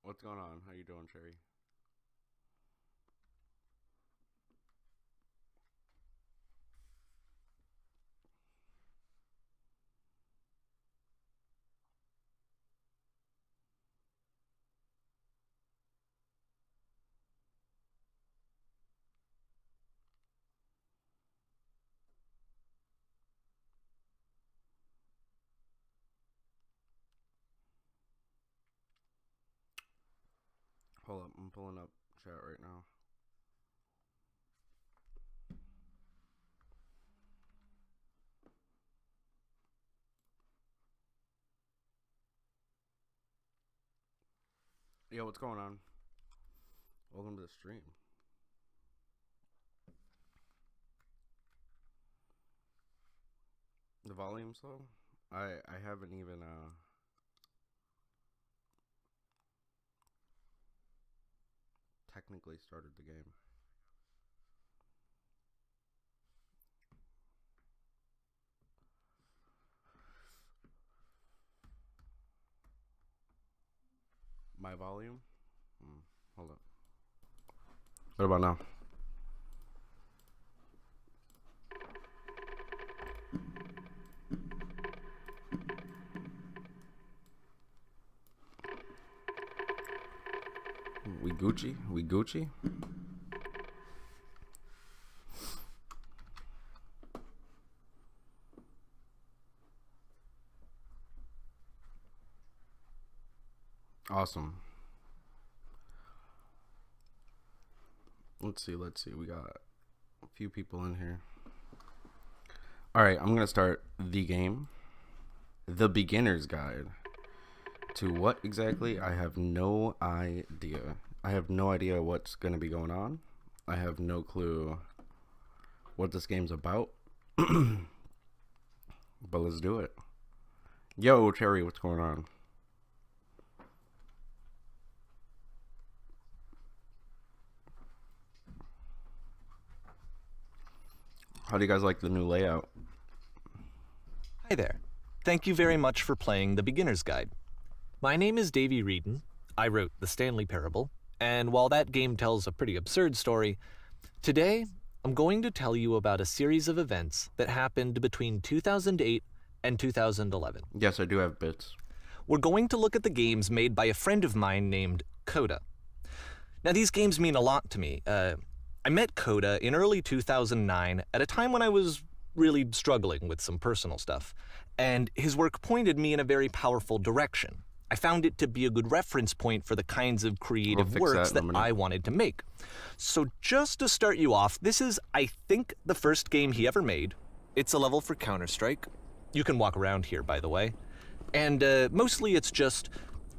What's going on? How you doing, Cherry? Hold up, I'm pulling up chat right now. Yo, what's going on? Welcome to the stream. The volume's low? I haven't even technically started the game. My volume? Hold up. What about now? We Gucci? We Gucci? Awesome. Let's see. We got a few people in here. Alright, I'm gonna start the game. The beginner's guide. To what exactly? I have no idea. I have no idea what's gonna be going on. I have no clue what this game's about. But let's do it. Yo, Cherry, what's going on? How do you guys like the new layout? Hi there. Thank you very much for playing The Beginner's Guide. My name is Davey Reedon. I wrote The Stanley Parable, and while that game tells a pretty absurd story, today I'm going to tell you about a series of events that happened between 2008 and 2011. Yes, I do have bits. We're going to look at the games made by a friend of mine named Coda. Now, these games mean a lot to me. I met Coda in early 2009 at a time when I was really struggling with some personal stuff, and his work pointed me in a very powerful direction. I found it to be a good reference point for the kinds of creative works that I wanted to make. So just to start you off, this is, I think, the first game he ever made. It's a level for Counter-Strike. You can walk around here, by the way. And mostly it's just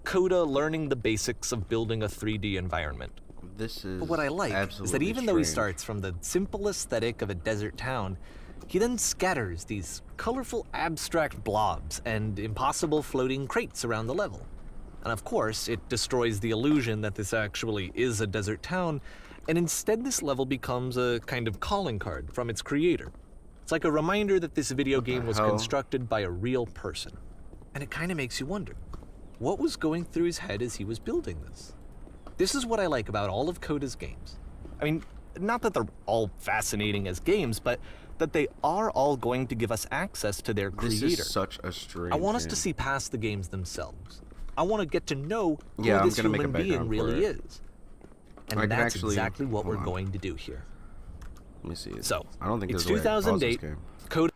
Coda learning the basics of building a 3D environment. But what I like is that even though he starts from the simple aesthetic of a desert town, he then scatters these colorful abstract blobs and impossible floating crates around the level. And of course, it destroys the illusion that this actually is a desert town, and instead this level becomes a kind of calling card from its creator. It's like a reminder that this video game was constructed by a real person. And it kind of makes you wonder, what was going through his head as he was building this? This is what I like about all of Coda's games. I mean, not that they're all fascinating as games, but that they are all going to give us access to their creator. This is such a strange I want us to see past the games themselves. I want to get to know who this human being really is. And that's exactly what we're going to do here. Let me see. So, I don't think it's 2008. Coda.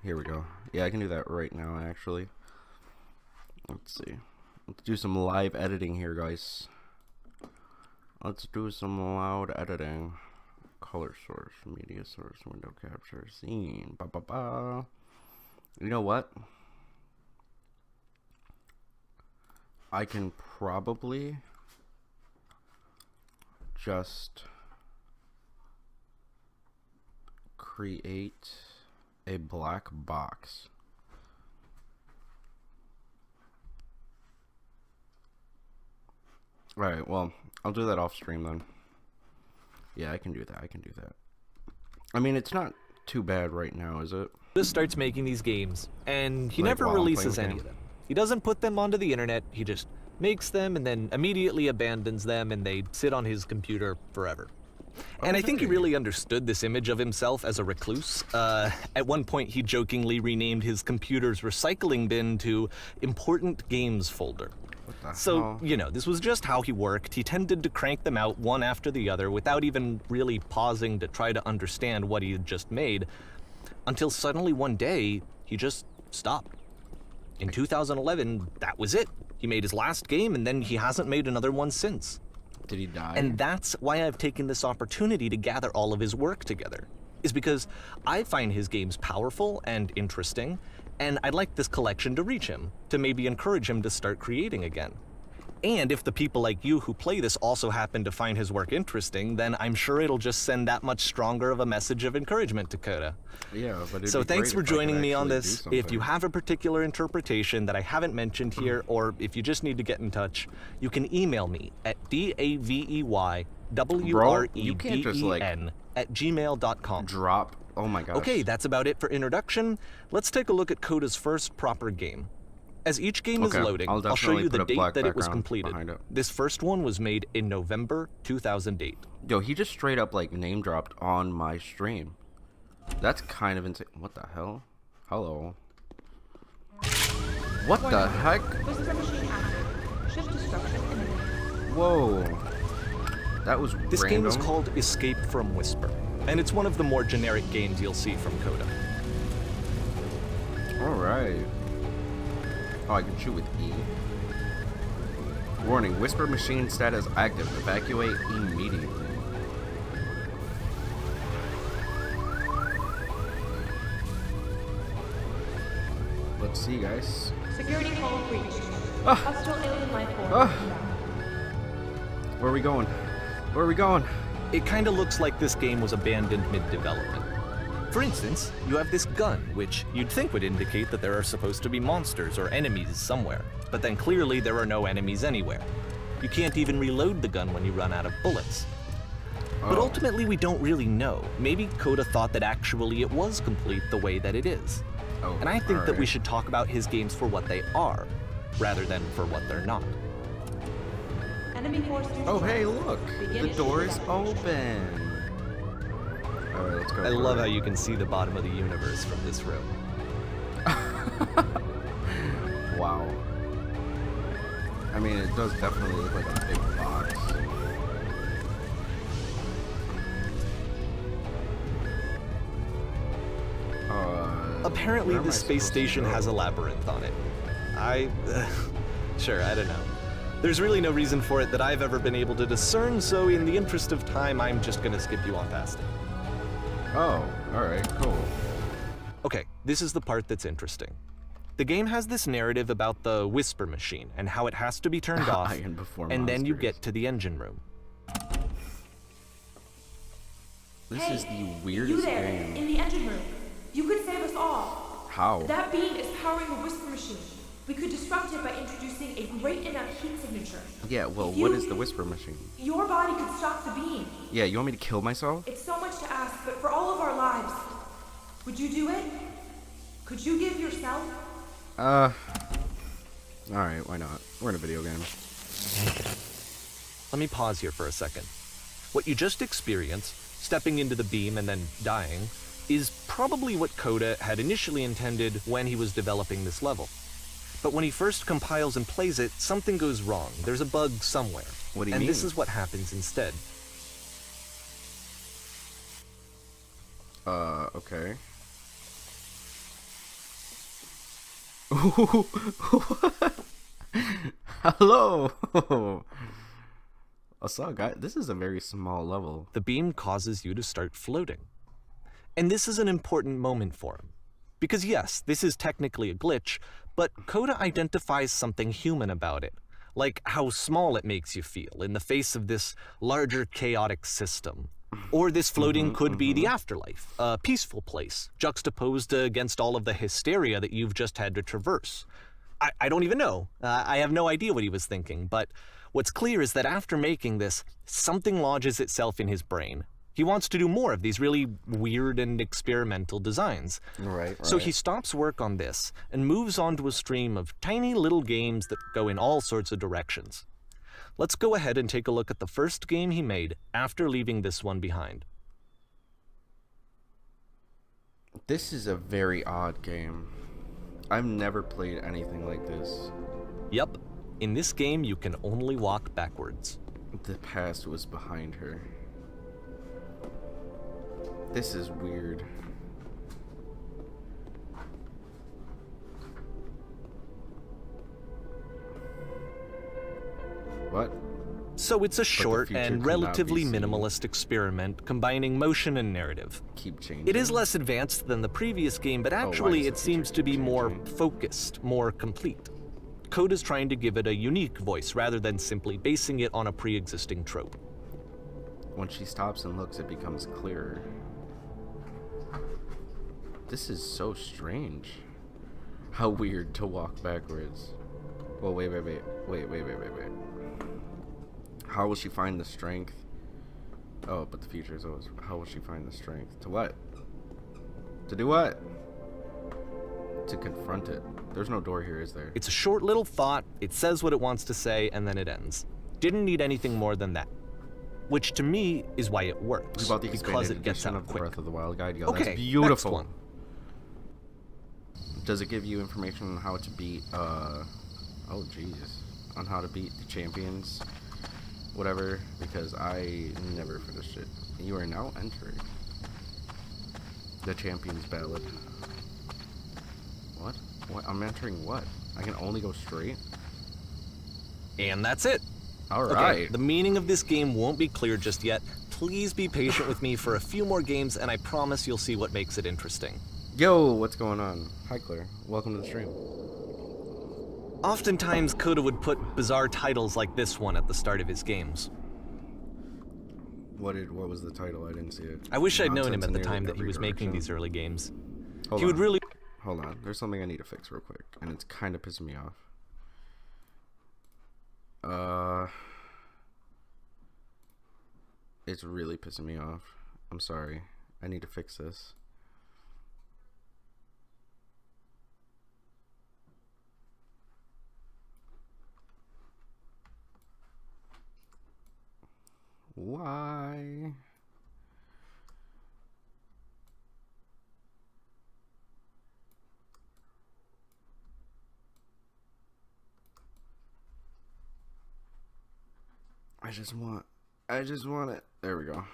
Here we go. Yeah, I can do that right now, actually. Let's see. Let's do some live editing here, guys. Let's do some loud editing. Color source, media source, window capture, scene. Ba ba ba. You know what? I can probably just create a black box. Right, well, I'll do that off stream then. Yeah, I can do that. I mean, it's not too bad right now, is it? Just starts making these games, and he never releases any of them. He doesn't put them onto the internet, he just makes them and then immediately abandons them, and they sit on his computer forever. And I think he really understood this image of himself as a recluse. At one point, he jokingly renamed his computer's recycling bin to Important Games Folder. So, you know, this was just how he worked. He tended to crank them out one after the other without even really pausing to try to understand what he had just made, until suddenly one day, he just stopped. In 2011, that was it. He made his last game, and then he hasn't made another one since. Did he die? And that's why I've taken this opportunity to gather all of his work together, is because I find his games powerful and interesting, and I'd like this collection to reach him, to maybe encourage him to start creating again. And if the people like you who play this also happen to find his work interesting, then I'm sure it'll just send that much stronger of a message of encouragement to Coda. Yeah, but so thanks for joining me on this. If you have a particular interpretation that I haven't mentioned here, or if you just need to get in touch, you can email me at daveyWreden@gmail.com. Drop. Oh my gosh. Okay, that's about it for introduction. Let's take a look at Coda's first proper game. As each game is loading, I'll show you the date that it was completed. This first one was made in November 2008. Yo, he just straight up like name dropped on my stream. That's kind of insane. What the hell? Hello. What the heck? Whoa. That was This random. game is called Escape from Whisper, and it's one of the more generic games you'll see from Coda. Alright. Oh, I can shoot with E. Warning, Whisper machine status active. Evacuate immediately. Let's see, guys. Security call breached. Hostile alien life form. Where are we going? Where are we going? It kinda looks like this game was abandoned mid-development. For instance, you have this gun, which you'd think would indicate that there are supposed to be monsters or enemies somewhere, but then clearly there are no enemies anywhere. You can't even reload the gun when you run out of bullets. But ultimately we don't really know. Maybe Coda thought that actually it was complete the way that it is. And I think that we should talk about his games for what they are, rather than for what they're not. Enemy force. Oh, hey, look! The door is open! Alright, let's go. I love how you can see the bottom of the universe from this room. Wow. I mean, it does definitely look like a big box. Apparently, this space station has a labyrinth on it. Sure, I don't know. There's really no reason for it that I've ever been able to discern, so in the interest of time, I'm just gonna skip you on past it. Oh, alright, cool. Okay, this is the part that's interesting. The game has this narrative about the Whisper machine and how it has to be turned off, and then you get to the engine room. This is the You weirdest there, game. in the engine room. You could save us all. How? That beam is powering the Whisper machine. We could disrupt it by introducing a great enough heat signature. Yeah, well, If what you- is the Whisper machine? Your body could stop the beam. Yeah, you want me to kill myself? It's so much to ask, but for all of our lives, would you do it? Could you give yourself? Alright, why not? We're in a video game. Let me pause here for a second. What you just experienced, stepping into the beam and then dying, is probably what Coda had initially intended when he was developing this level. But when he first compiles and plays it, something goes wrong. There's a bug somewhere. What do you and mean? this is what happens instead. Okay. Hello! What's up, guys? This is a very small level. The beam causes you to start floating. And this is an important moment for him. Because yes, this is technically a glitch, but Coda identifies something human about it, like how small it makes you feel in the face of this larger chaotic system. Or this floating could be the afterlife, a peaceful place, juxtaposed against all of the hysteria that you've just had to traverse. I don't even know. I have no idea what he was thinking, but what's clear is that after making this, something lodges itself in his brain, He wants to do more of these really weird and experimental designs. Right. So he stops work on this and moves on to a stream of tiny little games that go in all sorts of directions. Let's go ahead and take a look at the first game he made after leaving this one behind. This is a very odd game. I've never played anything like this. Yep, in this game you can only walk backwards. The past was behind her. This is weird. What? So it's a short future and could not relatively be seen. minimalist experiment combining motion and narrative. Keep changing. It is less advanced than the previous game, but why actually does the it seems feature to be keep more changing? focused, more complete. Coda's trying to give it a unique voice rather than simply basing it on a pre-existing trope. When she stops and looks, it becomes clearer. This is so strange. How weird to walk backwards. Well, wait. How will she find the strength? Oh, but the future is always, how will she find the strength? To what? To do what? To confront it. There's no door here, is there? It's a short little thought, it says what it wants to say, and then it ends. Didn't need anything more than that. Which to me is why it works, About the because expanded it gets edition out of the quick. Breath of the Wild guide. Yo, Okay, that's beautiful. next one. Does it give you information on how to beat, oh jeez, on how to beat the champions, whatever, because I never finished it. You are now entering the Champions Ballad. What? What? I'm entering what? I can only go straight? And that's it. Alright. Okay, the meaning of this game won't be clear just yet. Please be patient with me for a few more games, and I promise you'll see what makes it interesting. Yo, what's going on? Hi, Claire. Welcome to the stream. Oftentimes, Coda would put bizarre titles like this one at the start of his games. What was the title? I didn't see it. I wish I'd known him Nonsense at in the nearly time that he every was making direction. these early games. Hold He would on. really... Hold on. There's something I need to fix real quick, and it's kind of pissing me off. It's really pissing me off. I'm sorry. I need to fix this. Why? I just want it. There we go.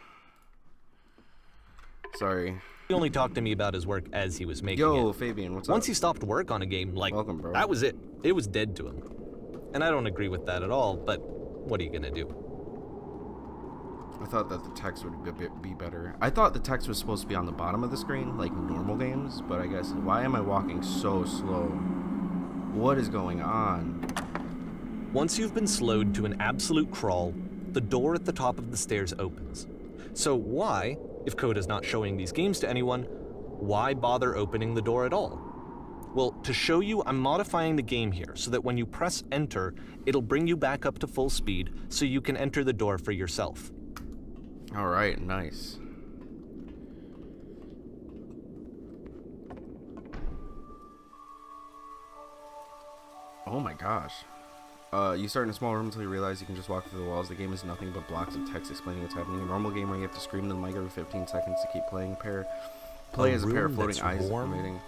Sorry. only talked to me about his work as he was making Yo, it. Fabian, what's Once up? he stopped work on a game, like, Welcome, bro. that was it. It was dead to him. And I don't agree with that at all, but what are you gonna do? I thought that the text would be better. I thought the text was supposed to be on the bottom of the screen, like normal games, but I guess, why am I walking so slow? What is going on? Once you've been slowed to an absolute crawl, the door at the top of the stairs opens. So why, if Coda's not showing these games to anyone, why bother opening the door at all? Well, to show you, I'm modifying the game here so that when you press enter, it'll bring you back up to full speed so you can enter the door for yourself. Alright, nice. Oh my gosh. You start in a small room until you realize you can just walk through the walls. The game is nothing but blocks of text explaining what's happening. A normal game where you have to scream to the mic every 15 seconds to keep playing. Play as a pair of room floating that's eyes warm animating.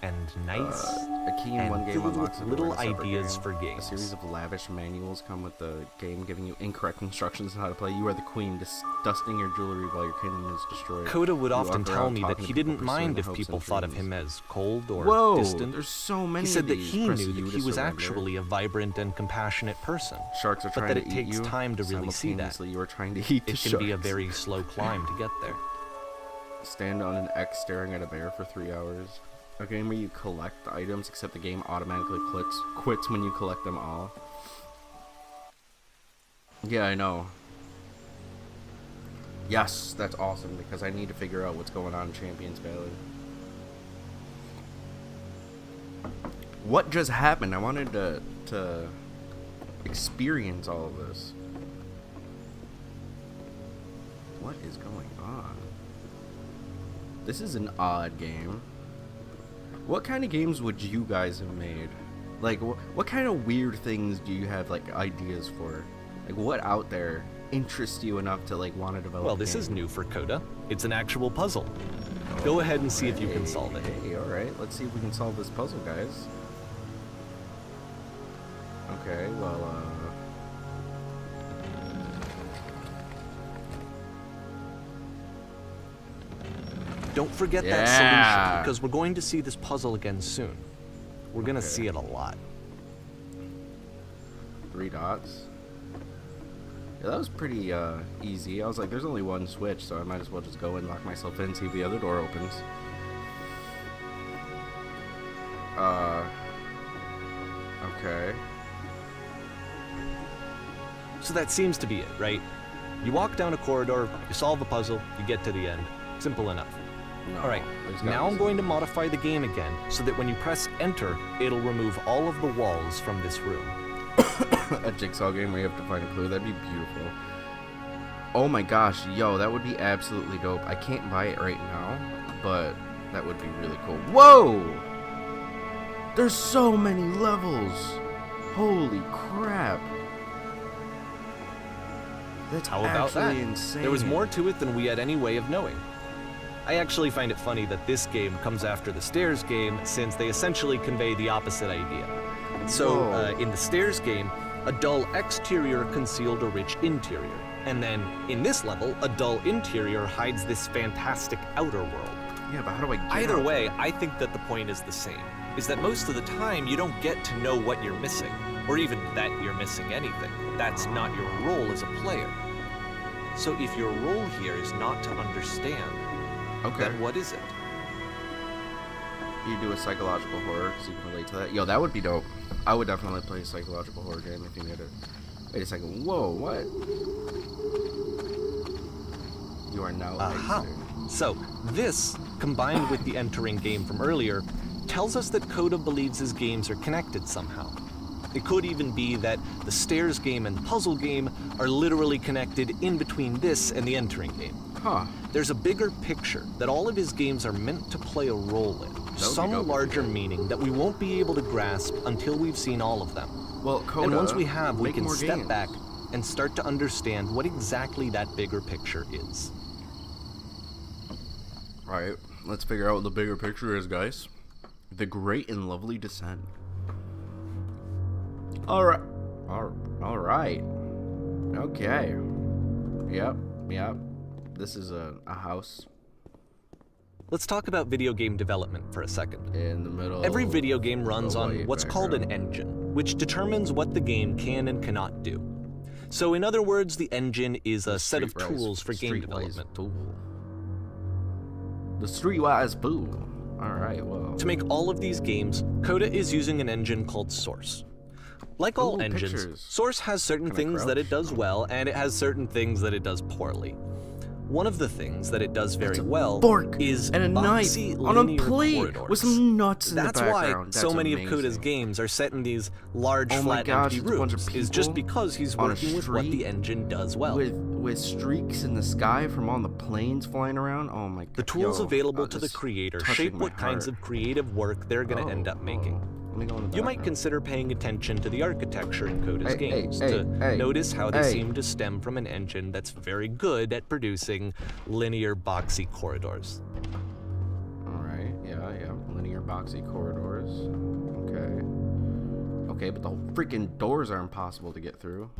And nice. A key in and one game filled unlocks with a door little in a separate ideas game. for games. A series of lavish manuals come with the game, giving you incorrect instructions on how to play. You are the queen, dusting your jewelry while your kingdom is destroyed. Coda would You often walk tell around me that talking he to people, didn't mind pursuing if hopes people and thought of dreams. him as cold or Whoa, distant. there's so many He said of that these. he Press knew U that to he was surrender. actually a vibrant and compassionate person. Sharks are but trying that to it eat takes you. time to really see that. Simultaneously, you are trying to eat the It can sharks. be a very slow climb to get there. Stand on an X staring at a bear for 3 hours. A game where you collect the items, except the game automatically quits when you collect them all. Yeah, I know. Yes, that's awesome, because I need to figure out what's going on in Champions Ballad. What just happened? I wanted to experience all of this. What is going on? This is an odd game. What kind of games would you guys have made? Like, what kind of weird things do you have, like, ideas for? Like, what out there interests you enough to, like, want to develop Well, a this game? is new for Coda. It's an actual puzzle. Go ahead and see if you can solve it. Hey, alright. Let's see if we can solve this puzzle, guys. Okay, well, Don't forget that Yeah. solution, because we're going to see this puzzle again soon. We're going to Okay. see it a lot. 3 dots. Yeah, that was pretty easy. I was like, there's only one switch, so I might as well just go and lock myself in, see if the other door opens. Okay. So that seems to be it, right? You walk down a corridor, you solve a puzzle, you get to the end. Simple enough. No, All right, there's gotta now be I'm going to modify the game again so that when you press enter, it'll remove all of the walls from this room. a jigsaw game where you have to find a clue. That'd be beautiful. Oh my gosh, yo, that would be absolutely dope. I can't buy it right now, but that would be really cool. Whoa! There's so many levels. Holy crap. That's How about that? actually insane. There was more to it than we had any way of knowing. I actually find it funny that this game comes after the Stairs game, since they essentially convey the opposite idea. So, Whoa. in the Stairs game, a dull exterior concealed a rich interior. And then, in this level, a dull interior hides this fantastic outer world. Yeah, but how do I get Either out way, I think that the point is the same, is that most of the time you don't get to know what you're missing, or even that you're missing anything. That's not your role as a player. So if your role here is not to understand, there? Okay. then what is it? You do a psychological horror so you can relate to that. Yo, that would be dope. I would definitely play a psychological horror game if you made it. Wait a second. Whoa, what? You are now Aha! exiting. So, this, combined with the entering game from earlier, tells us that Coda believes his games are connected somehow. It could even be that the Stairs game and the puzzle game are literally connected in between this and the entering game. Huh. There's a bigger picture that all of his games are meant to play a role in, be some dope. larger meaning that we won't be able to grasp until we've seen all of them. Well, Coda, And once we have, we make can more step games. back and start to understand what exactly that bigger picture is. Alright, let's figure out what the bigger picture is, guys. The Great and Lovely Descent. Alright. Alright. Okay. Yep. This is a house Let's talk about video game development for a second. in the middle. Every video game runs the on white what's called an background. engine, which determines what the game can and cannot do. So in other words, the engine is a set of Streetwise- tools for game Streetwise development. Tool. The Streetwise Fool. Alright, well. To make all of these games, Coda is using an engine called Source. Like all Ooh, engines, pictures. Source has certain Can I things that it crouch? does well, and it has certain things that it does poorly. One of the things that it does very well Fork is and a knife boxy on a linear plate corridors. with some nuts in That's the why background. so many of amazing. Coda's games are set in these large, Oh my flat, gosh, empty it's a bunch rooms. of Is just people because he's on a working with what street the engine does well. with streaks in the sky from all the planes flying around. Oh my god. The tools available oh, to the this is creator touching shape my what kinds heart. of creative work they're going to end up making. Let me go in the You might bathroom. consider paying attention to the architecture in Coda's Hey, games hey, to hey, notice how they hey. seem to stem from an engine that's very good at producing linear, boxy corridors. Alright, yeah. Linear boxy corridors. Okay, but the freaking doors are impossible to get through.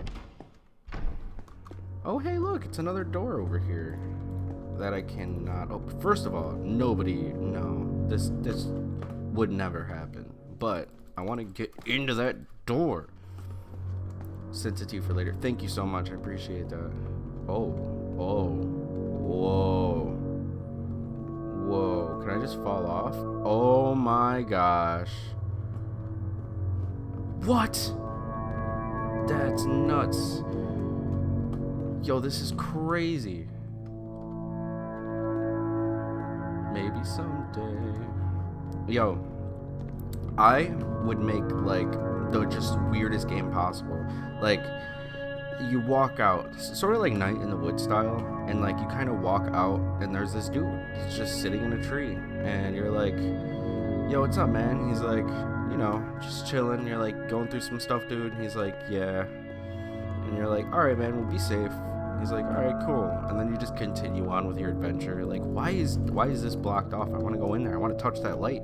Oh, hey, look, it's another door over here that I cannot open. First of all, no, this would never happen. But I want to get into that door. Sensitive for later. Thank you so much. I appreciate that. Oh, whoa. Can I just fall off? Oh my gosh. What? That's nuts. Yo, this is crazy. Maybe someday. Yo, I would make like the just weirdest game possible. Like, you walk out, sort of like Night in the Woods style, and like you kind of walk out, and there's this dude. He's just sitting in a tree, and you're like, "Yo, what's up, man?" He's like, "You know, just chilling." You're like, "Going through some stuff, dude." And he's like, "Yeah." And you're like, "All right, man, we'll be safe." He's like, "All right, cool." And then you just continue on with your adventure. Like, why is this blocked off? I want to go in there. I want to touch that light.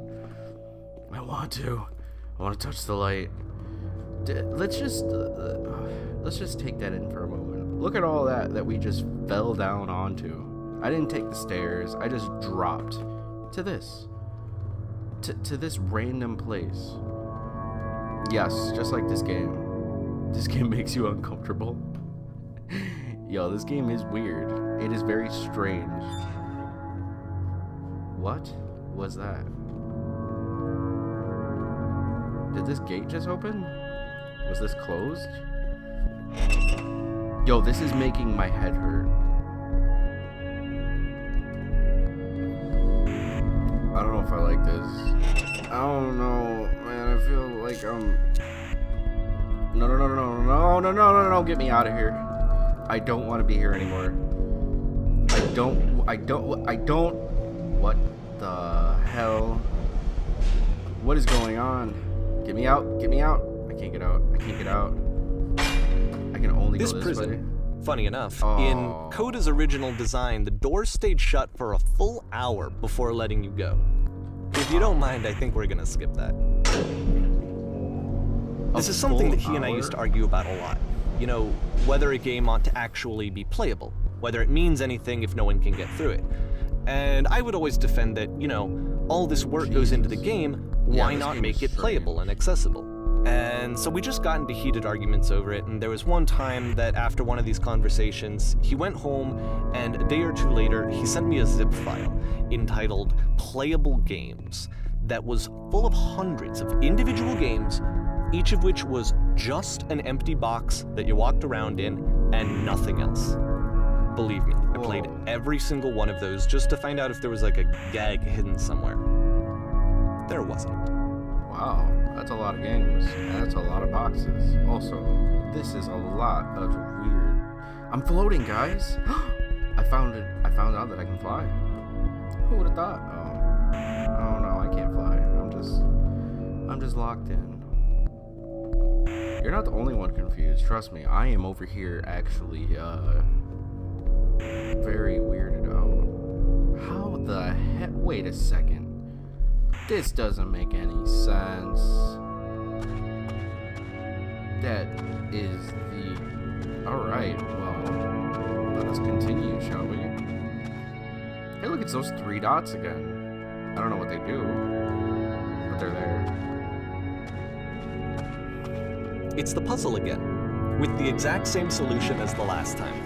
I want to touch the light. Let's just take that in for a moment. Look at all that we just fell down onto. I didn't take the stairs. I just dropped to this. To this random place. Yes, just like this game. This game makes you uncomfortable. Yo, this game is weird. It is very strange. What was that? Did this gate just open? Was this closed? Yo, this is making my head hurt. I don't know if I like this. I don't know, man. I feel like No, get me out of here. I don't want to be here anymore. I don't. What the hell? What is going on? Get me out. I can't get out. I can only This go this prison, way. funny enough, Oh. in Coda's original design, the doors stayed shut for a full hour before letting you go. If you don't mind, I think we're gonna skip that. This is something that he and I used to argue about a lot. You know, whether a game ought to actually be playable, whether it means anything if no one can get through it. And I would always defend that, you know, all this work goes into the game, Yeah, why this not game make is it playable and accessible? And so we just got into heated arguments over it, and there was one time that after one of these conversations, he went home, and a day or two later, he sent me a zip file entitled Playable Games that was full of hundreds of individual games, each of which was just an empty box that you walked around in and nothing else. Believe me, I played every single one of those just to find out if there was like a gag hidden somewhere. There wasn't. Wow, that's a lot of games. And that's a lot of boxes. Also, this is a lot of weird. I'm floating, guys. I found out that I can fly. Who would have thought? Oh no, I can't fly. I'm just locked in. You're not the only one confused. Trust me, I am over here actually very weirded out. How the heck? Wait a second. This doesn't make any sense. That is the... Alright, well, let us continue, shall we? Hey, look, it's those 3 dots again. I don't know what they do, but they're there. It's the puzzle again, with the exact same solution as the last time.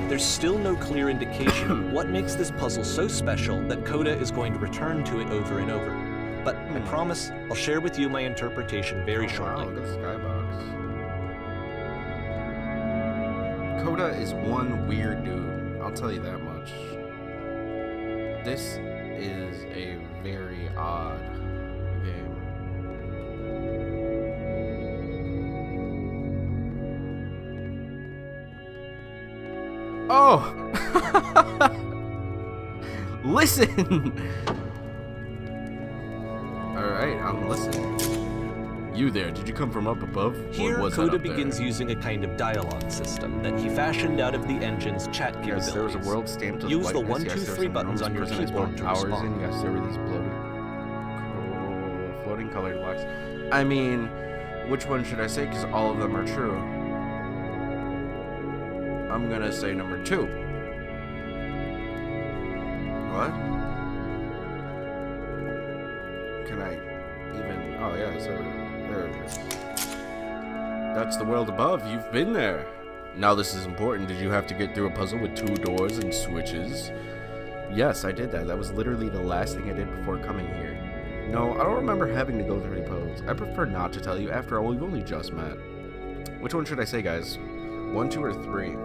There's still no clear indication of what makes this puzzle so special that Coda is going to return to it over and over. But I promise I'll share with you my interpretation very shortly. Wow, look at the skybox. Coda is one weird dude, I'll tell you that much. This is a very odd game. Oh! Listen! Alright, I'm listening. You there, did you come from up above? Here, Or was that Coda up there? begins using a kind of dialogue system that he fashioned out of the engine's chat capabilities. Yes, there was a world stamped with Use the whiteness. 1, 2, Yes, there was 3 an buttons on your enormous prison keyboard with to powers respond. in. Yes, there were these floating colored blocks. I mean, which one should I say? Because all of them are true. I'm gonna say number 2. What? Can I even? Oh yeah, so there it is. That's the world above. You've been there. Now this is important. Did you have to get through a puzzle with 2 doors and switches? Yes, I did that. That was literally the last thing I did before coming here. No, I don't remember having to go through any puzzles. I prefer not to tell you. After all, we've only just met. Which one should I say, guys? 1, 2, or 3?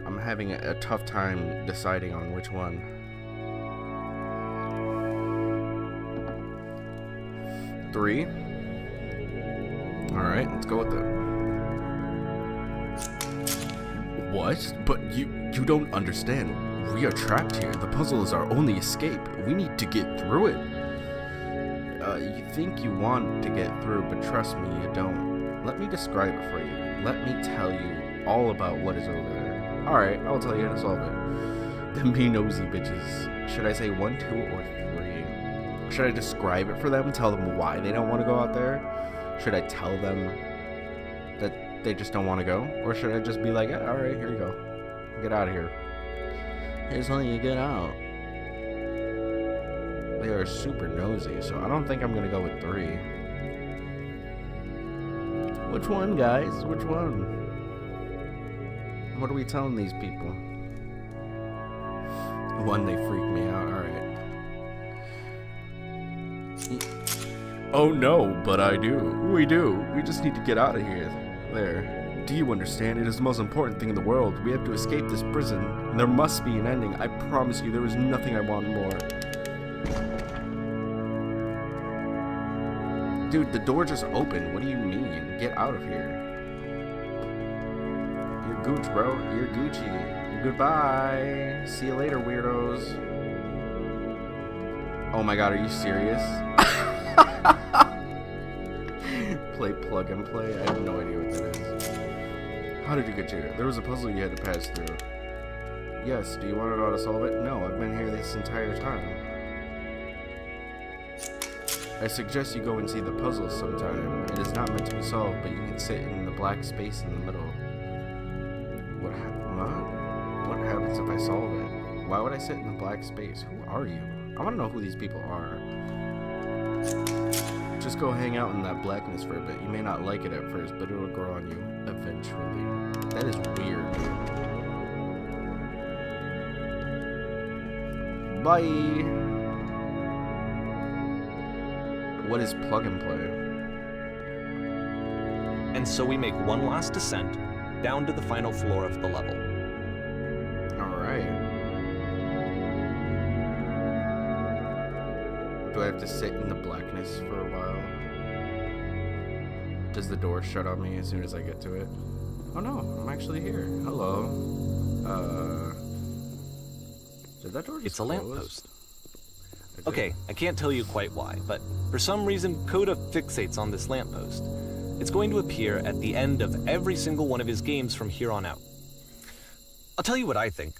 I'm having a tough time deciding on which one. 3. Alright, let's go with it. What? But you don't understand. We are trapped here. The puzzle is our only escape. We need to get through it. You think you want to get through, but trust me, you don't. Let me describe it for you. Let me tell you all about what is over there. Alright, I'll tell you how to solve it. Them be nosy bitches. Should I say 1, 2, or 3? Should I describe it for them? Tell them why they don't want to go out there? Should I tell them that they just don't want to go? Or should I just be like, yeah, alright, here you go. Get out of here. Here's how you get out. They are super nosy, so I don't think I'm gonna go with 3. Which one, guys? Which one? What are we telling these people? 1, they freak me out. Alright. Oh no, but I do. We do. We just need to get out of here. There. Do you understand? It is the most important thing in the world. We have to escape this prison. And there must be an ending. I promise you, there is nothing I want more. Dude, the door just opened. What do you mean? Get out of here. You're Gooch, bro. You're Gucci. Goodbye. See you later, weirdos. Oh my god, are you serious? Play plug and play? I have no idea what that is. How did you get here? There was a puzzle you had to pass through. Yes, do you want to know how to solve it? No, I've been here this entire time. I suggest you go and see the puzzle sometime. It is not meant to be solved, but you can sit in the black space in the middle. What happens if I solve it? Why would I sit in the black space? Who are you? I want to know who these people are. Just go hang out in that blackness for a bit. You may not like it at first, but it'll grow on you eventually. That is weird. Bye! What is plug and play? And so we make one last descent down to the final floor of the level. Alright. Do I have to sit in the blackness for a while? Does the door shut on me as soon as I get to it? Oh no, I'm actually here. Hello. Did that door just It's a close? lamppost. Okay, I can't tell you quite why, but for some reason, Coda fixates on this lamppost. It's going to appear at the end of every single one of his games from here on out. I'll tell you what I think.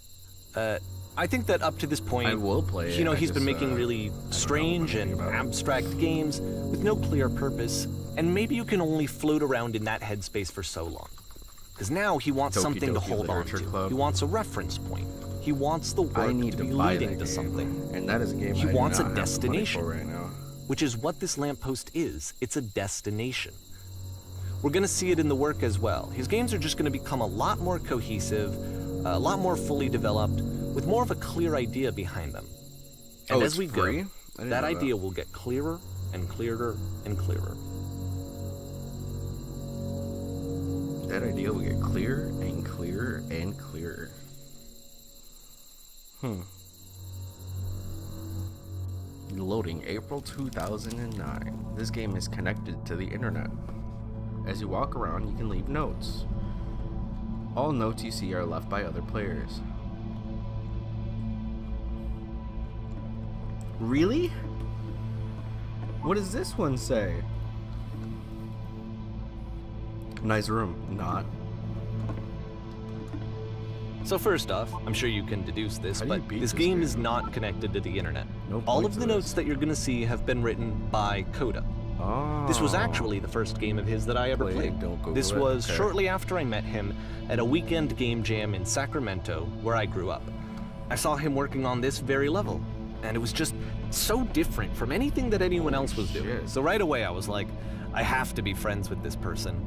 I think that up to this point, I will play it. he's been making really strange and abstract games with no clear purpose, and maybe you can only float around in that headspace for so long. Because now he wants Toki something to Doki hold on Literature to. Club. He wants a reference point. He wants the I work need to to be buy leading that to game. something. And that is a game He I do wants not a have the money destination. for right now. Which is what this lamppost is. It's a destination. We're going to see it in the work as well. His games are just going to become a lot more cohesive, a lot more fully developed, with more of a clear idea behind them. And Oh, as it's we free? I go, didn't that know idea will get clearer and clearer and clearer. That idea will get clearer and clearer and clearer. Loading April 2009. This game is connected to the internet. As you walk around, you can leave notes. All notes you see are left by other players. Really? What does this one say? Nice room. Not. So first off, I'm sure you can deduce this, How do you but beat this this game game? is not connected to the internet. No All points of the to notes this. that you're going to see have been written by Coda. Oh. This was actually the first game of his that I ever Play it, played. don't Google This it. was Okay. shortly after I met him at a weekend game jam in Sacramento, where I grew up. I saw him working on this very level, and it was just so different from anything that anyone else was doing. shit. So right away I was like, I have to be friends with this person.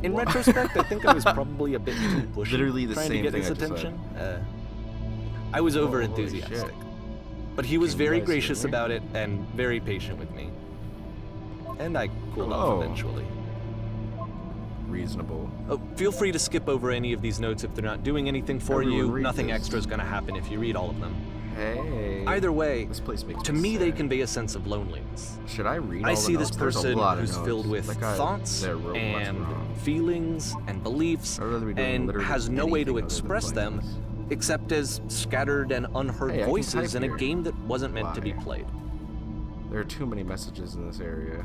In retrospect, I think I was probably a bit too pushy, Literally the trying same to get thing his I just said. attention. I was over Holy enthusiastic, shit. but he was Can you very guys hear gracious me? about it and very patient with me. And I cooled Hello. off eventually. Reasonable. Oh, feel free to skip over any of these notes if they're not doing anything for Everyone you. read Nothing this. extra is going to happen if you read all of them. Hey. Either way, This place makes to me, they convey a sense of loneliness. Should I read all I the see this notes? There's a person lot of who's notes. filled with That guy thoughts there wrote what's and wrong. feelings and beliefs, I'd rather be doing and literally has no way to anything other than express playing them this. except as scattered and unheard Hey, I can voices type in a here. game that wasn't meant to be Why? played. There are too many messages in this area.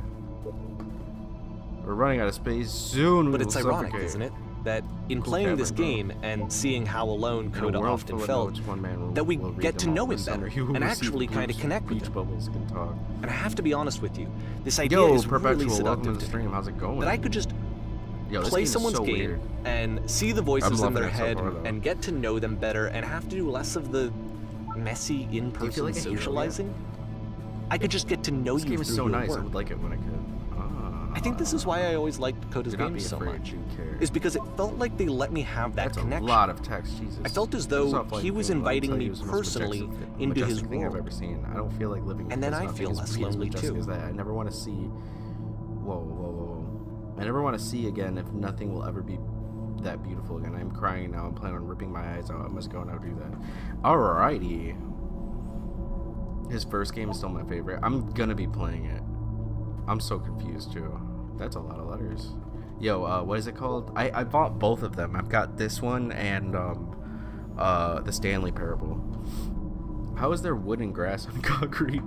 We're running out of space soon. But we it's will ironic, suffocate. isn't it? That in Cool playing this cavern, bro. game and seeing how alone In a Coda world often full of felt, notes, one man will- that we will read get to them all know in the him better summer. He will and receive actually kind of groups, connect with beach him. bubbles can talk. And I have to be honest with you, this idea Yo, is Perpetual, really welcome to seductive the to me. stream. How's it going? That I could just Yo, this play game is someone's so game weird. and see the voices in loving their it so head far, though. and get to know them better and have to do less of the messy in-person like a hero yet? socializing. I could just get to know This you game is through so your nice. I work. would like it when I could. I think this is why I always liked Coda's Do not be games so afraid, much. you care. Is because it felt like they let me have that That's connection. a lot of text, Jesus. I felt as This though is not he like was Doom, I'll inviting tell me you, it's the most personally majestic into his thing I've world. ever seen. I don't feel like living. And then with I nothing feel is less as lonely, majestic too. as that. I never want to see. Whoa, whoa, whoa, whoa! I never want to see again if nothing will ever be that beautiful again. I'm crying now. I'm planning on ripping my eyes out. I must go now do that. Alrighty. His first game is still my favorite. I'm gonna be playing it. I'm so confused too. That's a lot of letters. Yo, what is it called? I bought both of them. I've got this one and the Stanley Parable. How is there wood and grass and concrete?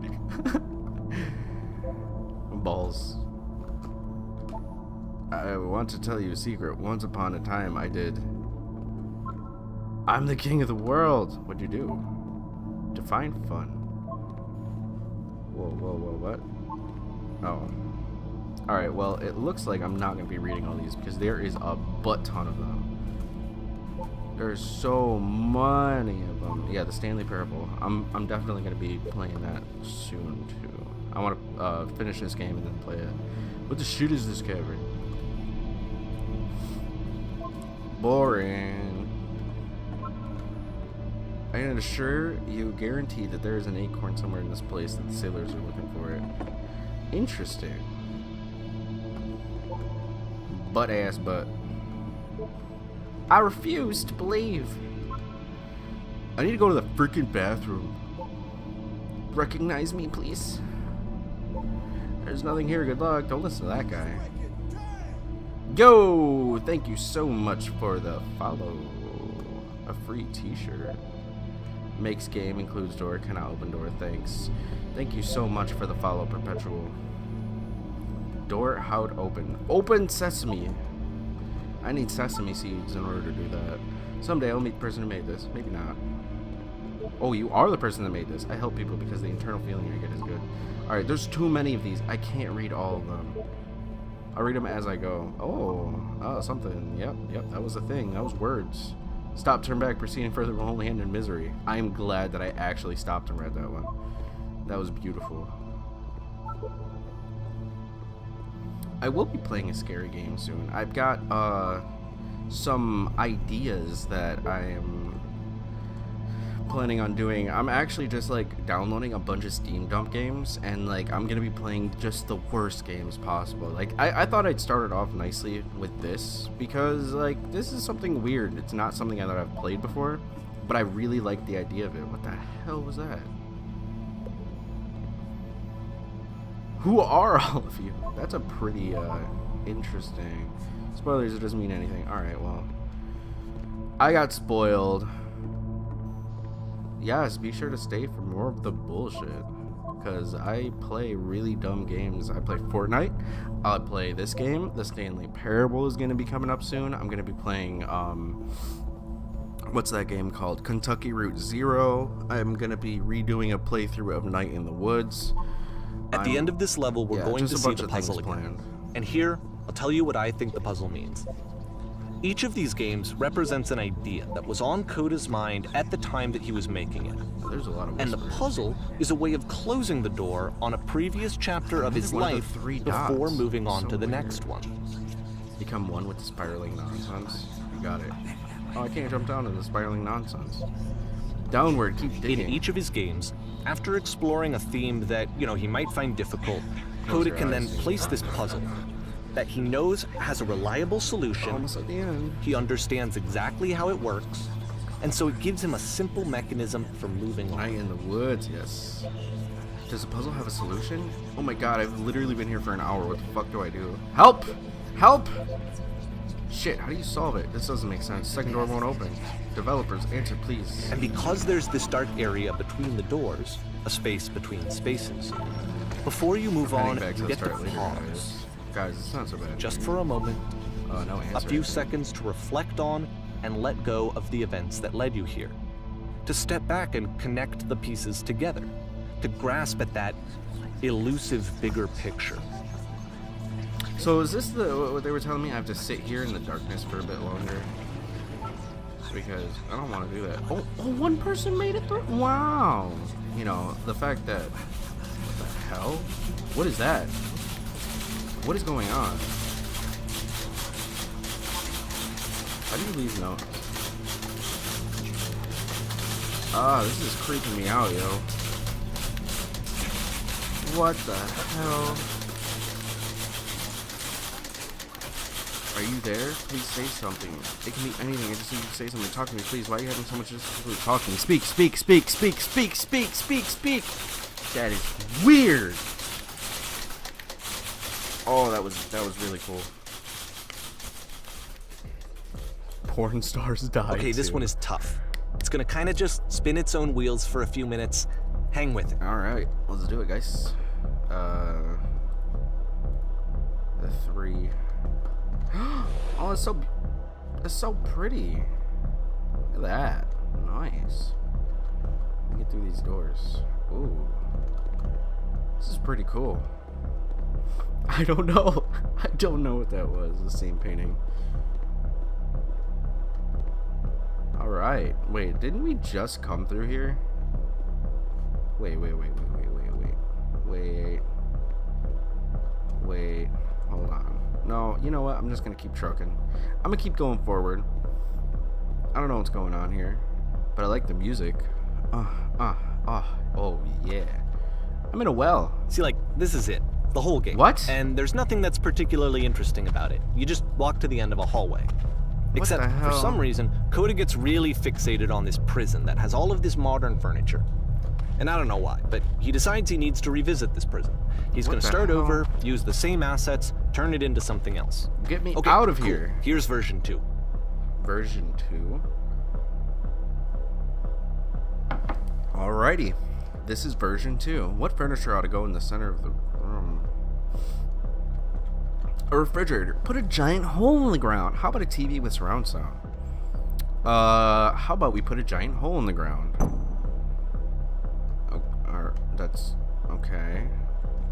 Balls. I want to tell you a secret. Once upon a time, I did. I'm the king of the world. What'd you do? Define fun. Whoa, whoa, whoa, what? Oh. Alright, well, it looks like I'm not going to be reading all these because there is a butt ton of them. There's so many of them. Yeah, the Stanley Parable. I'm definitely going to be playing that soon, too. I want to finish this game and then play it. What the shit is this cavern? Boring. I can assure you, guarantee that there is an acorn somewhere in this place that the sailors are looking for it. Interesting. Butt ass butt. I refuse to believe. I need to go to the freaking bathroom. Recognize me, please. There's nothing here. Good luck. Don't listen to that guy. Go! Thank you so much for the follow. A free t-shirt. Makes game, includes door, cannot open door, thanks. Thank you so much for the follow, Perpetual. Door, how to open. Open sesame. I need sesame seeds in order to do that. Someday I'll meet the person who made this. Maybe not. Oh, you are the person that made this. I help people because the internal feeling I get is good. Alright, there's too many of these. I can't read all of them. I'll read them as I go. Oh, something. Yep, that was a thing. That was words. Stop, turn back, proceeding further with only hand in misery. I am glad that I actually stopped and read that one. That was beautiful. I will be playing a scary game soon. I've got some ideas that I am planning on doing. I'm actually just like downloading a bunch of Steam dump games and like I'm gonna be playing just the worst games possible. Like I thought I'd started off nicely with this because like this is something weird. It's not something that I've played before, but I really like the idea of it. What the hell was that? Who are all of you? That's a pretty interesting. Spoilers, it doesn't mean anything. Alright, well. I got spoiled. Yes, be sure to stay for more of the bullshit. Because I play really dumb games. I play Fortnite. I'll play this game. The Stanley Parable is going to be coming up soon. I'm going to be playing, what's that game called? Kentucky Route Zero. I'm going to be redoing a playthrough of Night in the Woods. At the end of this level, we're going to just a see bunch the of things puzzle again. planned. And here, I'll tell you what I think the puzzle means. Each of these games represents an idea that was on Coda's mind at the time that he was making it. There's a lot of And the whispers. puzzle is a way of closing the door on a previous chapter of his One of the life three before dots. moving on So to the weird. next one. Become one with the spiraling nonsense. You got it. Oh, I can't jump down to the spiraling nonsense. Downward, keep In digging. each of his games, after exploring a theme that, he might find difficult, Close Coda your can then eyes. place this puzzle that he knows has a reliable solution. Almost at the end. He understands exactly how it works, and so it gives him a simple mechanism for moving on. Night in the woods, yes. Does the puzzle have a solution? Oh my god, I've literally been here for an hour. What the fuck do I do? Help! Help! Shit, how do you solve it? This doesn't make sense. Second door won't open. Developers, answer please. And because there's this dark area between the doors, a space between spaces, before you move on, Heading back to you the get to start later, pause guys, it's not so bad. just for a moment, no answer. a few seconds to reflect on and let go of the events that led you here, to step back and connect the pieces together, to grasp at that elusive bigger picture. So is this what they were telling me? I have to sit here in the darkness for a bit longer? Because I don't want to do that. Oh, one person made it through? Wow. You know, the fact that... What the hell? What is that? What is going on? How do you leave notes? This is creeping me out, yo. What the hell? Are you there? Please say something. It can be anything. I just need you to say something. Talk to me, please. Why are you having so much difficulty talking? Speak, speak, speak, speak, speak, speak, speak, speak. That is weird. Oh, that was really cool. Porn stars die. Okay, this too. one is tough. It's gonna kind of just spin its own wheels for a few minutes. Hang with it. All right, let's do it, guys. The 3. Oh, it's so pretty. Look at that. Nice. Let me get through these doors. Ooh, this is pretty cool. I don't know. I don't know what that was. The same painting. All right. Wait, didn't we just come through here? Wait. Hold on. No, you know what? I'm just gonna keep trucking. I'm gonna keep going forward. I don't know what's going on here, but I like the music. Oh yeah. I'm in a well. See, like, this is it. The whole game. What? And there's nothing that's particularly interesting about it. You just walk to the end of a hallway. Except, the for hell? some reason, Coda gets really fixated on this prison that has all of this modern furniture. And I don't know why, but he decides he needs to revisit this prison. He's What going to the start hell? over, use the same assets, turn it into something else. Get me Okay, out of cool. here. Here's version 2. Version 2. Alrighty. This is version 2. What furniture ought to go in the center of the room? A refrigerator. Put a giant hole in the ground. How about a TV with surround sound? How about we put a giant hole in the ground? That's okay.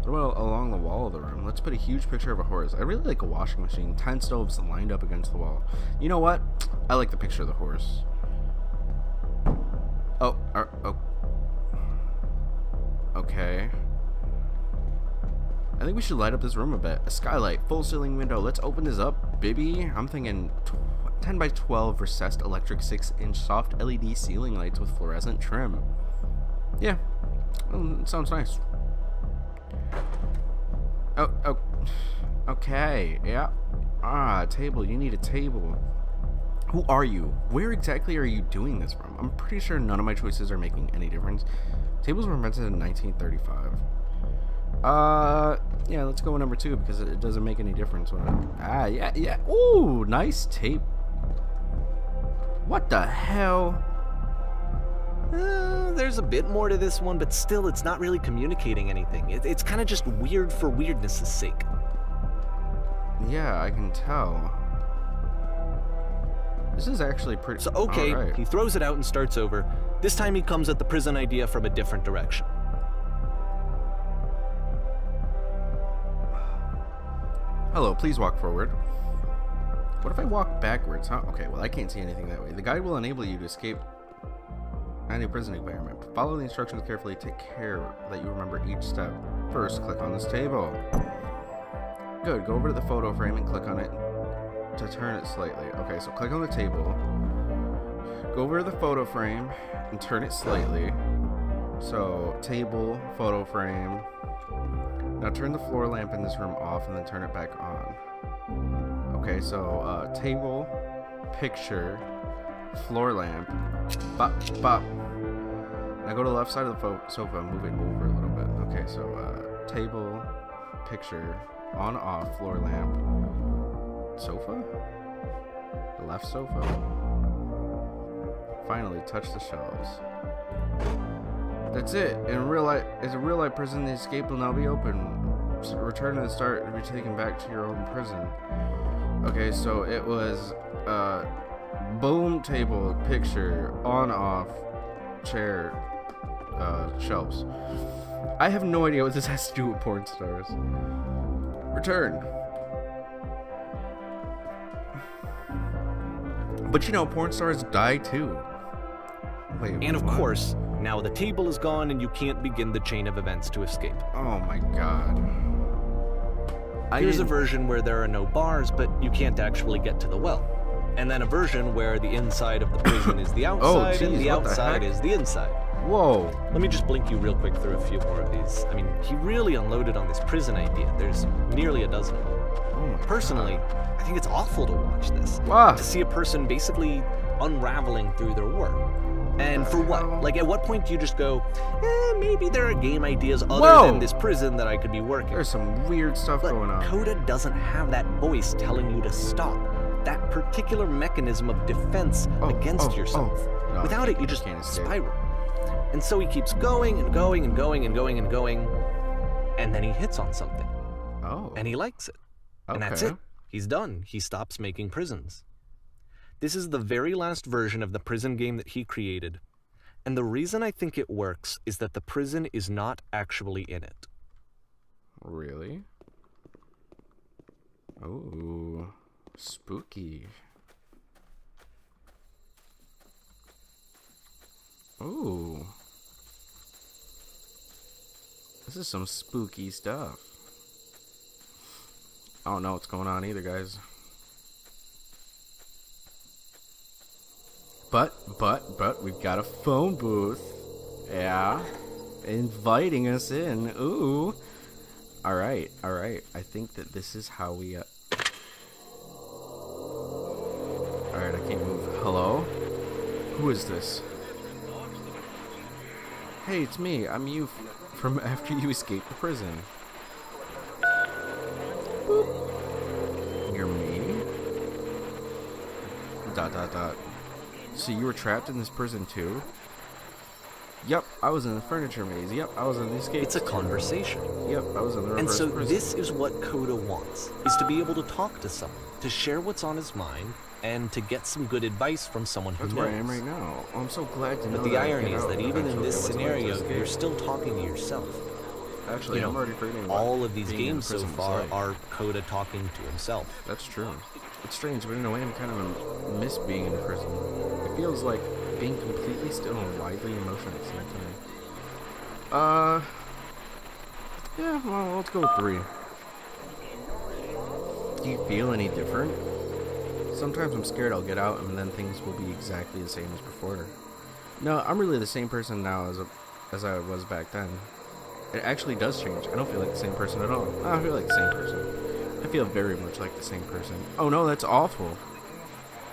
What about along the wall of the room? Let's put a huge picture of a horse. I really like a washing machine. 10 stoves lined up against the wall. You know what? I like the picture of the horse. Oh. Okay. I think we should light up this room a bit. A skylight, full ceiling window. Let's open this up, baby. I'm thinking 10 by 12 recessed electric 6-inch soft LED ceiling lights with fluorescent trim. Yeah. Sounds nice. Oh, okay, yeah. Table, you need a table. Who are you? Where exactly are you doing this from? I'm pretty sure none of my choices are making any difference. Tables were invented in 1935. Yeah, let's go with number 2 because it doesn't make any difference when yeah. Ooh, nice tape. What the hell? There's a bit more to this one, but still, it's not really communicating anything. It's kind of just weird for weirdness' sake. Yeah, I can tell. This is actually pretty... So, okay, Alright. he throws it out and starts over. This time he comes at the prison idea from a different direction. Hello, please walk forward. What if I walk backwards, huh? Okay, well, I can't see anything that way. The guide will enable you to escape any prison environment. Follow the instructions carefully. Take care that you remember each step. First, click on this table. Good. Go over to the photo frame and click on it to turn it slightly. Okay, so click on the table. Go over to the photo frame and turn it slightly. So, table, photo frame. Now turn the floor lamp in this room off and then turn it back on. Okay, so table, picture, Floor lamp. Bop, bop. Now go to the left side of the sofa and move it over a little bit. Okay, so table, picture, on, off, floor lamp, sofa? The left sofa. Finally, touch the shelves. That's it. In real life, as a real life prison, the escape will now be open. So return to the start and be taken back to your own prison. Okay, so it was boom, table, picture, on, off, chair, shelves. I have no idea what this has to do with porn stars. Return. But you know, porn stars die too. Wait, And of what? course, now the table is gone and you can't begin the chain of events to escape. Oh my god. Here's a didn't- version where there are no bars, but you can't actually get to the well. And then a version where the inside of the prison is the outside and geez, the what the outside heck? is the inside. Whoa. Let me just blink you real quick through a few more of these. I mean, he really unloaded on this prison idea. There's nearly a dozen of them. Oh my Personally, god. I think it's awful to watch this. Ah. To see a person basically unraveling through their work. And for hell? what? Like, at what point do you just go, maybe there are game ideas other Whoa. than this prison that I could be working? There's some weird stuff But going on. Coda doesn't have that voice telling you to stop. That particular mechanism of defense against yourself. No, Without it, you just spiral. And so he keeps going and going and going and going and going. And then he hits on something. Oh. And he likes it. And that's Okay. it. He's done. He stops making prisons. This is the very last version of the prison game that he created. And the reason I think it works is that the prison is not actually in it. Really? Oh, spooky. Oh. This is some spooky stuff. I don't know what's going on either, guys. But we've got a phone booth. Yeah. Inviting us in. Ooh. Alright. I think that this is how we, Alright, I can't move. Hello? Who is this? Hey, it's me. I'm you from after you escaped the prison. Boop. You're me? ... So you were trapped in this prison too? Yep, I was in the furniture maze. Yep, I was in the escape. It's a conversation. Yep, I was in the reverse And so prison. this is what Coda wants, is to be able to talk to someone, to share what's on his mind, and to get some good advice from someone who That's knows. where I am right now. Oh, I'm so glad to know But the that I irony get is out that even in eventually. this I wasn't going to scenario, escape. you're still talking to yourself. Actually, You know, I'm already forgetting what all of these being in games so prison was far like. are Coda talking to himself. That's true. It's strange, but in a way, I'm kind of miss being in prison. It feels like being completely still and widely emotional at the same time. Yeah, well, let's go with 3. Do you feel any different? Sometimes I'm scared I'll get out and then things will be exactly the same as before. No, I'm really the same person now as I was back then. It actually does change. I don't feel like the same person at all. I feel like the same person. I feel very much like the same person. Oh no, that's awful.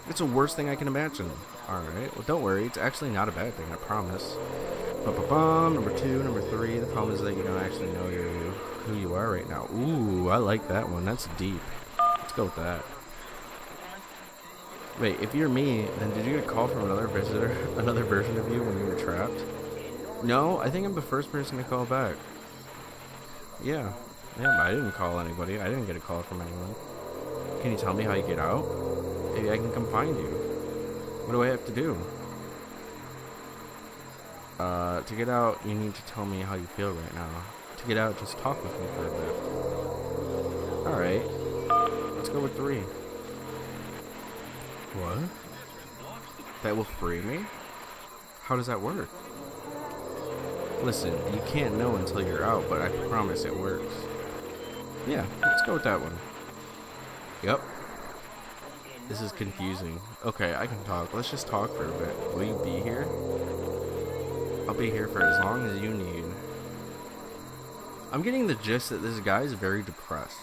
It's the worst thing I can imagine. Alright, well don't worry, it's actually not a bad thing, I promise. Ba-ba-bum, number 2, number 3, the problem is that you don't actually know who you are right now. Ooh, I like that one, that's deep. Let's go with that. Wait, if you're me, then did you get a call from another visitor, another version of you when you were trapped? No, I think I'm the first person to call back. Yeah, but I didn't call anybody, I didn't get a call from anyone. Can you tell me how you get out? Maybe I can come find you. What do I have to do? To get out, you need to tell me how you feel right now. To get out, just talk with me for a bit. Alright. Let's go with 3. What? That will free me? How does that work? Listen, you can't know until you're out, but I promise it works. Yeah, let's go with that one. Yep. This is confusing. Okay, I can talk. Let's just talk for a bit. Will you be here? I'll be here for as long as you need. I'm getting the gist that this guy is very depressed.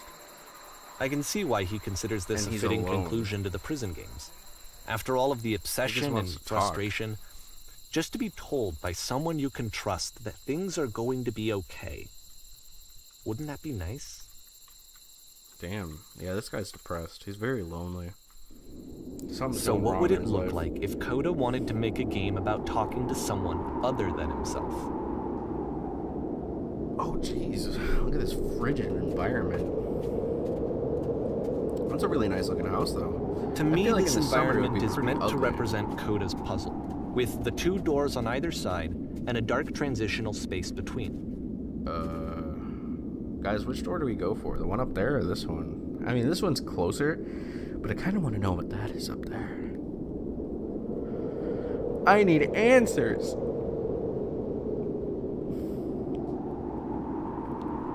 I can see why he considers this And a he's fitting alone. conclusion to the prison games. After all of the obsession and wants to talk. frustration, just to be told by someone you can trust that things are going to be okay. Wouldn't that be nice? Damn. Yeah, this guy's depressed. He's very lonely. Something's So going what wrong would in it his look life. like if Coda wanted to make a game about talking to someone other than himself? Oh, jeez. Look at this frigid environment. That's a really nice looking house, though. To I me, feel like this in the summer it would environment be is pretty meant to ugly. represent Coda's puzzle, with the 2 doors on either side and a dark transitional space between. Guys, which door do we go for? The one up there or this one? I mean, this one's closer, but I kind of want to know what that is up there. I need answers.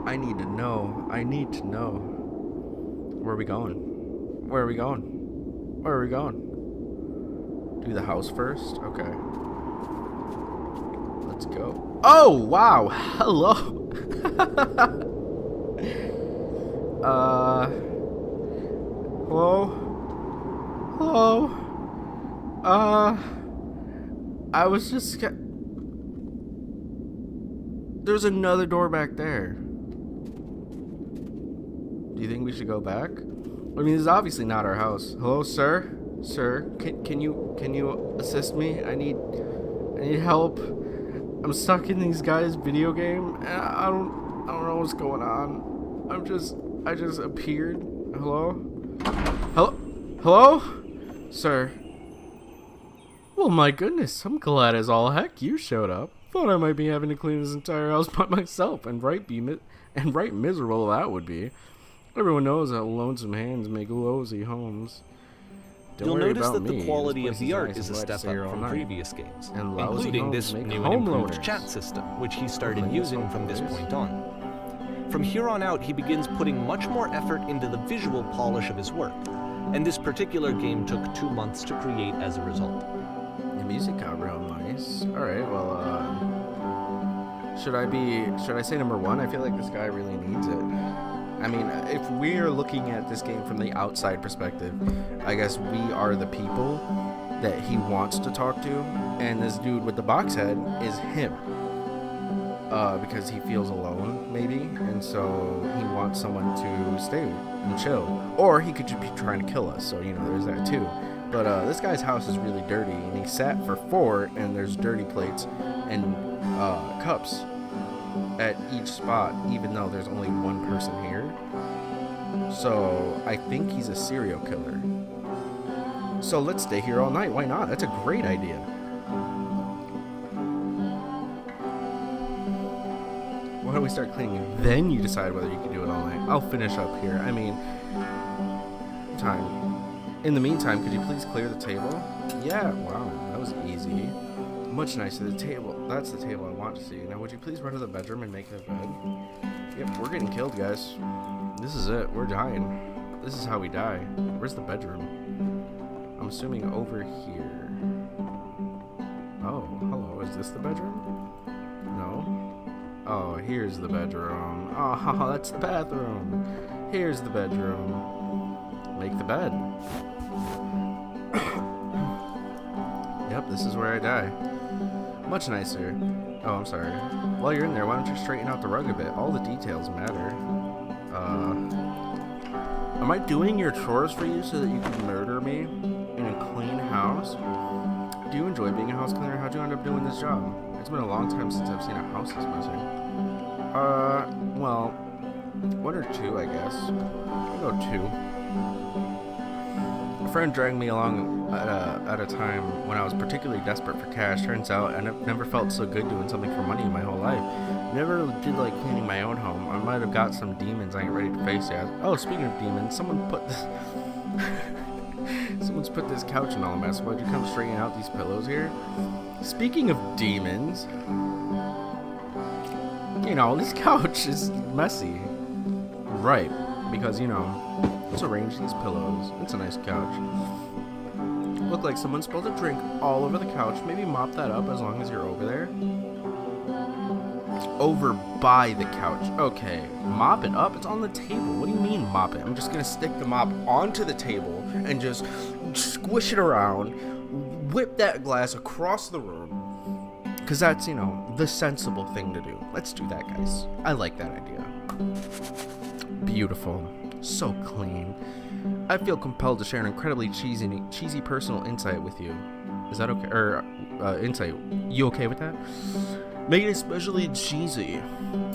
I need to know. I need to know. Where are we going? Where are we going? Where are we going? Do the house first? Okay. Let's go. Oh, wow. Hello. Hello? Hello? I was just there's another door back there. Do you think we should go back? I mean, this is obviously not our house. Hello, sir? Sir, can you assist me? I need help. I'm stuck in these guys' video game. And I don't know what's going on. I just appeared. Hello? Hello? Sir. Well, my goodness, I'm glad as all heck you showed up. Thought I might be having to clean this entire house by myself, and right miserable that would be. Everyone knows how lonesome hands make lousy homes. Don't You'll worry notice about that me. the quality This of place the is art nice. is a I'm glad to step stay here up all from night. previous games, And lousy including this homes make new and home improved loaners. chat system, which he started Hopefully this using from this helps. point on. From here on out, he begins putting much more effort into the visual polish of his work, and this particular game took 2 months to create as a result. The music got real nice. Alright, well, should I say number 1? I feel like this guy really needs it. I mean, if we're looking at this game from the outside perspective, I guess we are the people that he wants to talk to, and this dude with the box head is him. Because he feels alone, maybe, and so he wants someone to stay and chill. Or he could just be trying to kill us, so, you know, there's that too. But this guy's house is really dirty, and he sat for 4, and there's dirty plates and cups at each spot, even though there's only one person here. So I think he's a serial killer. So let's stay here all night. Why not? That's a great idea. Why don't we start cleaning? Then you decide whether you can do it all night. I'll finish up here. I mean, time. In the meantime, could you please clear the table? Yeah, wow, that was easy. Much nicer. The table. That's the table I want to see. Now, would you please run to the bedroom and make the bed? Yep, we're getting killed, guys. This is it. We're dying. This is how we die. Where's the bedroom? I'm assuming over here. Oh, hello. Is this the bedroom? No. Oh, here's the bedroom. Oh, that's the bathroom. Here's the bedroom. Make the bed. Yep, this is where I die. Much nicer. Oh, I'm sorry. While you're in there, why don't you straighten out the rug a bit? All the details matter. Am I doing your chores for you so that you can murder me in a clean house? Do you enjoy being a house cleaner? How'd you end up doing this job? It's been a long time since I've seen a house that's missing. Well, 1 or 2, I guess. I'll go 2. A friend dragged me along at a time when I was particularly desperate for cash. Turns out I never felt so good doing something for money in my whole life. Never did like cleaning my own home. I might have got some demons I ain't ready to face yet. Oh, speaking of demons, someone put this... Someone's put this couch in all a mess. Why'd you come straighten out these pillows here? Speaking of demons... You know, this couch is messy. Right, because, you know, let's arrange these pillows. It's a nice couch. Look like someone spilled a drink all over the couch. Maybe mop that up as long as you're over there. over by the couch. Okay, mop it up. It's on the table. What do you mean mop it? I'm just gonna stick the mop onto the table and just squish it around, whip that glass across the room, because that's, you know, the sensible thing to do. Let's do that, guys. I like that idea. Beautiful. So clean. I feel compelled to share an incredibly cheesy personal insight with you. Is that okay? Or insight? You okay with that? Make it especially cheesy.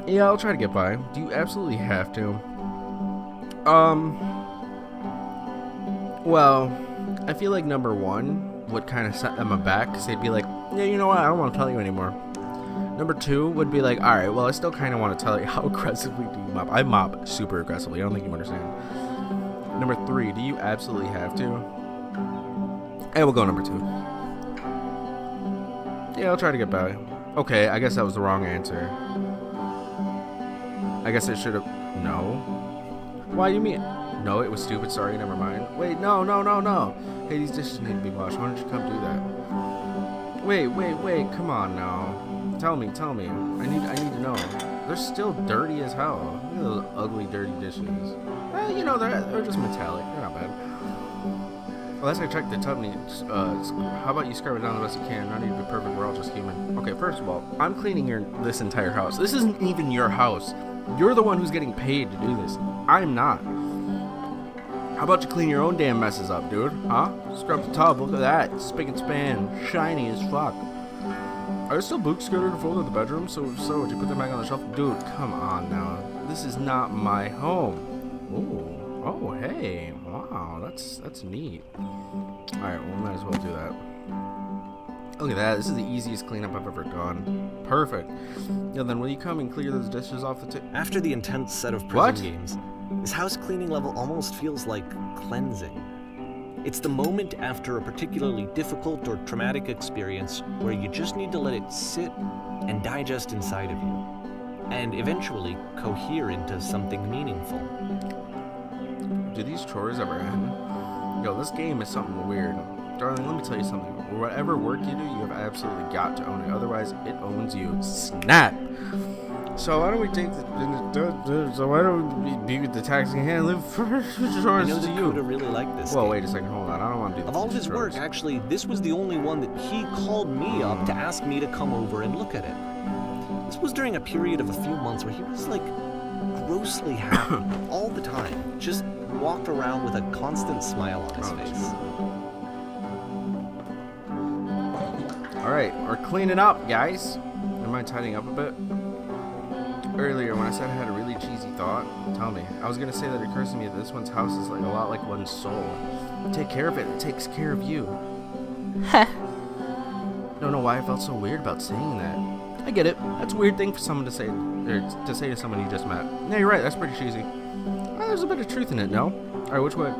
Yeah, I'll try to get by. Do you absolutely have to? Well, I feel like number one would kind of set them aback, because they'd be like, yeah, you know what? I don't want to tell you anymore. Number two would be like, all right, well, I still kind of want to tell you how aggressively do you mop. I mop super aggressively. I don't think you understand. Number three, do you absolutely have to? And we'll go number two. Yeah, I'll try to get by. Okay, I guess that was the wrong answer. I guess it should have... No. Why do you mean... No, it was stupid. Sorry, never mind. Wait, no. Hey, these dishes need to be washed. Why don't you come do that? Wait. Come on now. Tell me. I need to know. They're still dirty as hell. Look at those ugly, dirty dishes. Well, you know, they're just metallic. They're not bad. Well, last I checked, the tub needs, how about you scrub it down the best you can? No need to be perfect, we're all just human. Okay, first of all, I'm cleaning this entire house. This isn't even your house. You're the one who's getting paid to do this. I'm not. How about you clean your own damn messes up, dude? Huh? Scrub the tub, look at that. Spick and span, shiny as fuck. Are there still books scattered or folded in the bedroom? So if so, would you put them back on the shelf? Dude, come on now. This is not my home. Ooh. Oh, hey. Wow, that's neat. Alright, well, we might as well do that. Look at that. This is the easiest cleanup I've ever done. Perfect. Yeah, then will you come and clear those dishes off the table? After the intense set of prison games, this house cleaning level almost feels like cleansing. It's the moment after a particularly difficult or traumatic experience where you just need to let it sit and digest inside of you, and eventually cohere into something meaningful. Do these chores ever end? Yo, this game is something weird. Darling, let me tell you something. Whatever work you do, you have absolutely got to own it. Otherwise, it owns you. Snap! So why don't we take why don't we be with the taxing hand? Live for chores I know to that you. Coda really liked this Whoa, game. wait a second. Hold on. I don't want to do Of all of his chores. work, actually, this was the only one that he called me up to ask me to come over and look at it. This was during a period of a few months where he was like grossly happy all the time. Just walked around with a constant smile on his face. Alright, we're cleaning up, guys. Am I tidying up a bit? Earlier, when I said I had a really cheesy thought, tell me. I was gonna say that it occurs to me that this one's house is like a lot like one's soul. Take care of it, it takes care of you. Don't know why I felt so weird about saying that. I get it. That's a weird thing for someone to say, or to say to someone you just met. Yeah, you're right. That's pretty cheesy. Well, there's a bit of truth in it, no? All right, which way?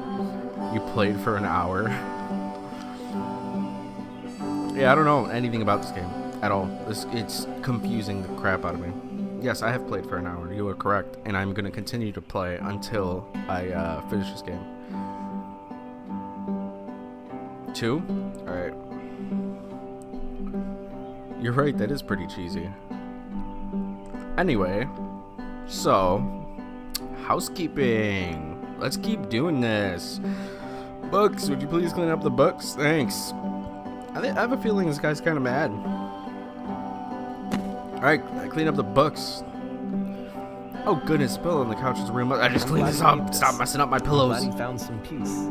You played for an hour. Yeah, I don't know anything about this game at all. It's confusing the crap out of me. Yes, I have played for an hour. You are correct, and I'm gonna continue to play until I finish this game. 2? All right. You're right, that is pretty cheesy. Anyway, so, housekeeping. Let's keep doing this. Books, would you please clean up the books? Thanks. I have a feeling this guy's kind of mad. Alright, I clean up the books. Oh goodness, pillow on the couch is room. I just cleaned this up. Stop messing up my pillows. Glad he found some peace.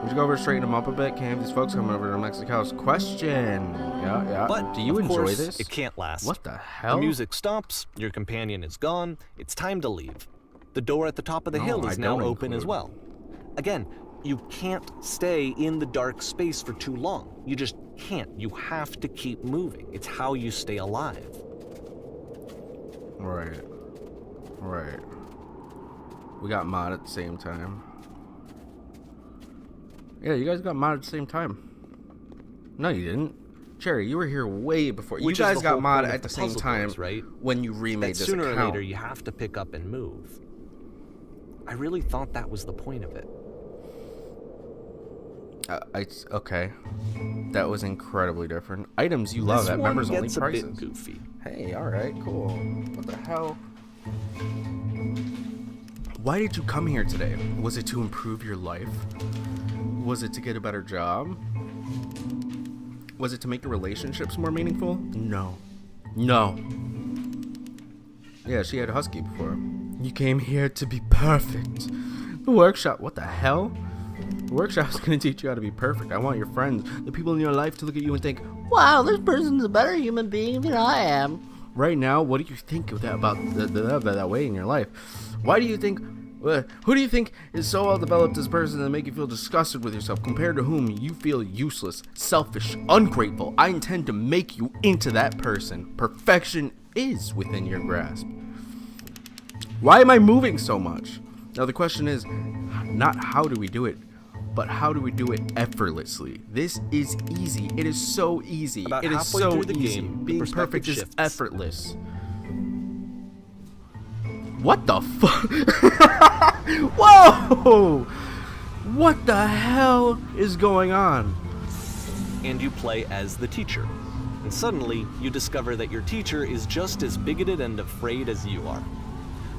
Would you go over and straighten them up a bit? Can't have these folks coming over to Mexico house. Question. Yeah. But do you of enjoy course, this? It can't last. What the hell? The music stops, your companion is gone, it's time to leave. The door at the top of the hill is now open as well. Again, you can't stay in the dark space for too long. You just can't. You have to keep moving. It's how you stay alive. Right. We got mod at the same time. Yeah, you guys got mod at the same time. No, you didn't. Cherry, you were here way before. Which you is guys the got whole mod point at of the the same puzzle time, games, right? when you remade That this sooner account. or later you have to pick up and move. I really thought that was the point of it. Okay. That was incredibly different. Items you love This at one members only gets a prices. bit goofy. Hey, alright, cool. What the hell? Why did you come here today? Was it to improve your life? Was it to get a better job? Was it to make your relationships more meaningful? No. No. Yeah, she had a husky before. You came here to be perfect. The workshop, what the hell? The workshop's gonna teach you how to be perfect. I want your friends, the people in your life, to look at you and think, wow, this person's a better human being than I am. Right now, what do you think of that, about that way in your life? Why do you think, who do you think is so well developed as a person that make you feel disgusted with yourself, compared to whom you feel useless, selfish, ungrateful? I intend to make you into that person. Perfection is within your grasp. Why am I moving so much? Now the question is not how do we do it, but how do we do it effortlessly? This is easy. It is so easy. About it is halfway so through the easy. game, the Being perspective perfect is shifts. effortless. What the fuck? Whoa! What the hell is going on? And you play as the teacher. And suddenly, you discover that your teacher is just as bigoted and afraid as you are.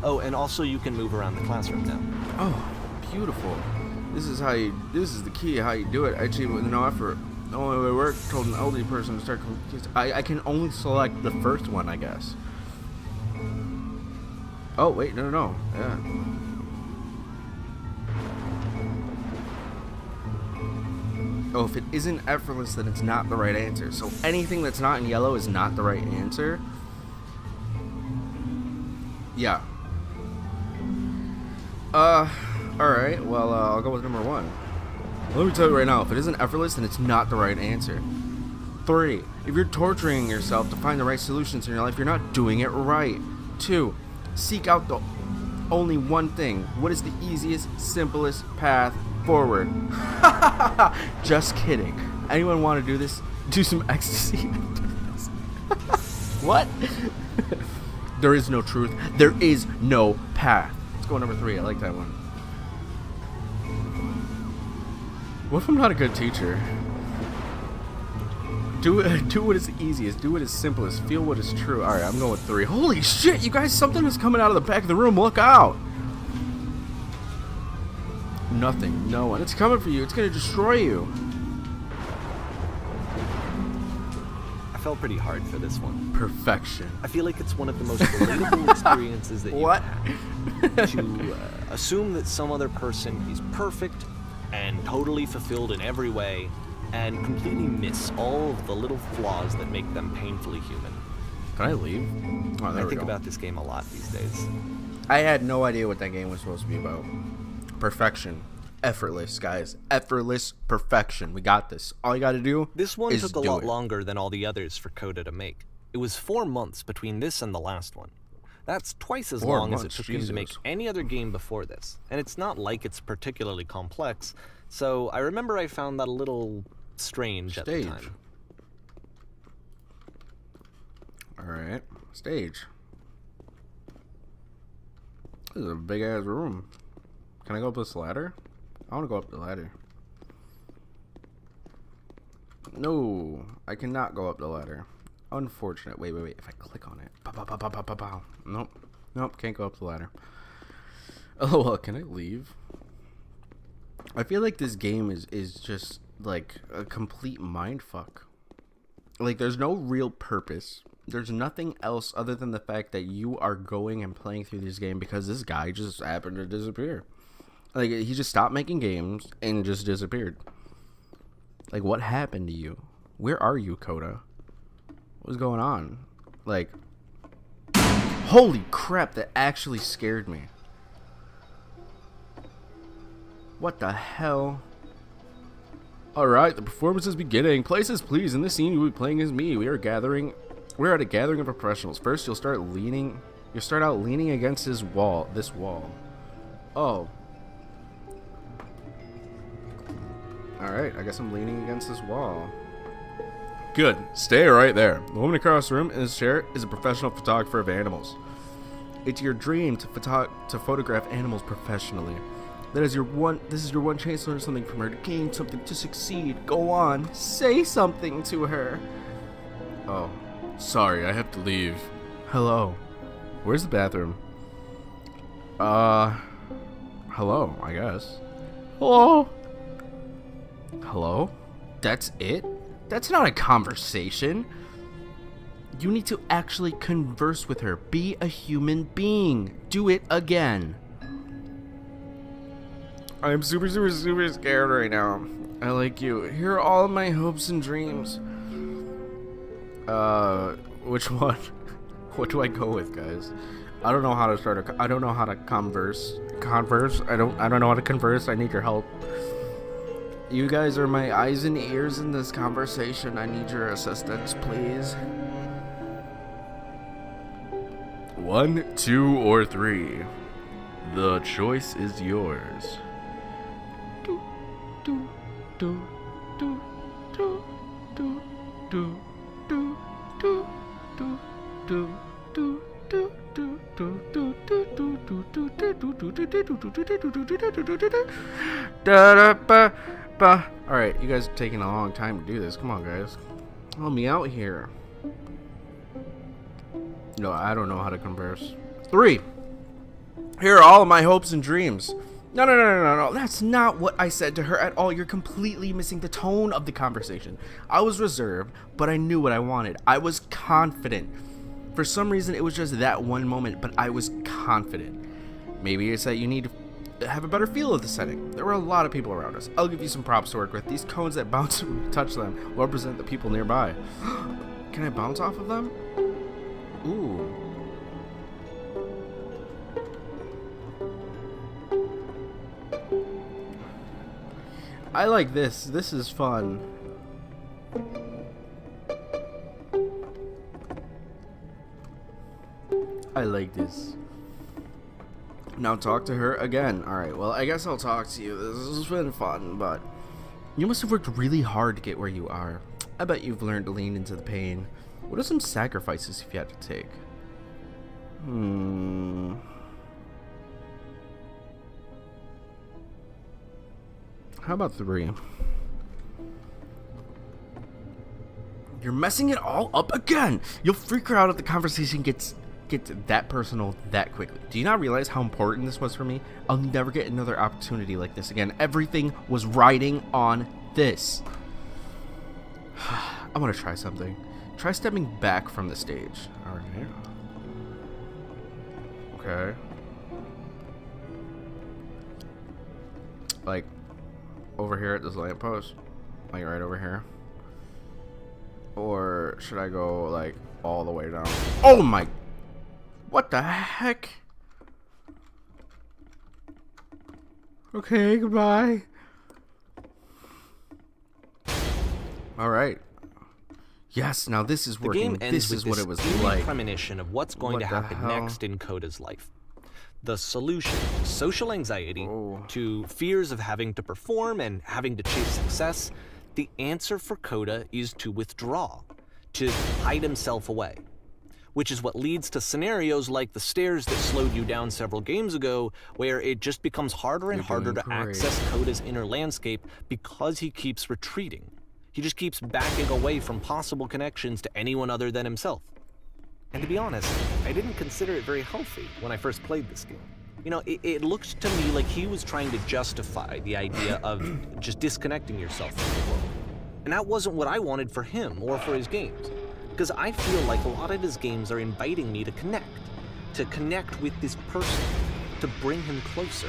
Oh, and also you can move around the classroom now. Oh, beautiful. This is the key how you do it. I achieve it with no effort. The only way it works, told an elderly person to start. I can only select the first one, I guess. Oh, wait, no. Yeah. Oh, if it isn't effortless, then it's not the right answer. So anything that's not in yellow is not the right answer. Yeah. Alright, well, I'll go with number 1. Let me tell you right now, if it isn't effortless, then it's not the right answer. 3, if you're torturing yourself to find the right solutions in your life, you're not doing it right. 2, seek out the only one thing. What is the easiest, simplest path forward? Just kidding. Anyone want to do this? Do some ecstasy after this. What? There is no truth. There is no path. Let's go number 3. I like that one. What if I'm not a good teacher? Do what is easiest. Do what is simplest. Feel what is true. Alright, I'm going with 3. Holy shit, you guys, something is coming out of the back of the room. Look out. Nothing. No one. It's coming for you. It's going to destroy you. I felt pretty hard for this one. Perfection. I feel like it's one of the most relatable experiences that you What? have. To assume that some other person is perfect and totally fulfilled in every way, and completely miss all of the little flaws that make them painfully human. Can I leave? Oh, there I we think go. about this game a lot these days. I had no idea what that game was supposed to be about. Perfection. Effortless, guys. Effortless perfection. We got this. All you got to do This one is took a do lot it. longer than all the others for Coda to make. It was 4 months between this and the last one. That's twice as 4 long as it months, took him to make Jesus. any other game before this. And it's not like it's particularly complex, so I remember I found that a little strange at the Stage. time. Alright. Stage. This is a big ass room. Can I go up this ladder? I want to go up the ladder. No, I cannot go up the ladder. Unfortunate. Wait. If I click on it. Pow, pow, pow, pow, pow, pow, pow. Nope, can't go up the ladder. Oh, well, can I leave? I feel like this game is just like a complete mindfuck. Like, there's no real purpose. There's nothing else other than the fact that you are going and playing through this game because this guy just happened to disappear. Like, he just stopped making games and just disappeared. Like, what happened to you? Where are you, Coda? What's going on? Like, holy crap, that actually scared me. What the hell? Alright, the performance is beginning. Places, please. In this scene, you will be playing as me. We're at a gathering of professionals. First, you'll start out leaning against this wall. Oh. Alright, I guess I'm leaning against this wall. Good. Stay right there. The woman across the room in this chair is a professional photographer of animals. It's your dream to photograph animals professionally. This is your one chance to learn something from her, to gain something, to succeed. Go on, say something to her. Oh, Sorry, I have to leave. Hello. Where's the bathroom? Hello, I guess. Hello? Hello? That's it? That's not a conversation. You need to actually converse with her. Be a human being. Do it again. I'm super scared right now. I like you. Here are all of my hopes and dreams. Which one? What do I go with, guys? I don't know how to start I don't know how to converse. I don't know how to converse. I need your help. You guys are my eyes and ears in this conversation. I need your assistance, please. 1, 2, or 3. The choice is yours. Do, do, do, do, do, do, do, do, do, do, do, do, do. Alright, you guys are taking a long time to do this. Come on, guys. Help me out here. No, I don't know how to converse. 3. Here are all of my hopes and dreams. No. That's not what I said to her at all. You're completely missing the tone of the conversation. I was reserved, but I knew what I wanted. I was confident. For some reason, it was just that one moment, but I was confident. Maybe it's that you need to have a better feel of the setting. There were a lot of people around us. I'll give you some props to work with. These cones that bounce when you touch them represent the people nearby. Can I bounce off of them? Ooh. I like this. This is fun. I like this. Now talk to her again. Alright, well, I guess I'll talk to you. This has been fun, but you must have worked really hard to get where you are. I bet you've learned to lean into the pain. What are some sacrifices you've had to take? How about 3? You're messing it all up again! You'll freak her out if the conversation gets that personal that quickly. Do you not realize how important this was for me? I'll never get another opportunity like this again. Everything was riding on this. I want to try something. Try stepping back from the stage. Alright. Okay. Like, over here at this lamppost? Like, right over here? Or should I go, like, all the way down? Oh my... What the heck? Okay, goodbye. Alright. Yes, now this is working. The game ends This is with what it was eerie like. premonition of what's going What to the happen hell? next in Coda's life. The solution to social anxiety, to fears of having to perform and having to chase success, the answer for Coda is to withdraw, to hide himself away. Which is what leads to scenarios like the stairs that slowed you down several games ago, where it just becomes harder and harder to access Coda's inner landscape because he keeps retreating. He just keeps backing away from possible connections to anyone other than himself. And to be honest, I didn't consider it very healthy when I first played this game. You know, it looked to me like he was trying to justify the idea of just disconnecting yourself from the world. And that wasn't what I wanted for him or for his games. Because I feel like a lot of his games are inviting me to connect with this person, to bring him closer.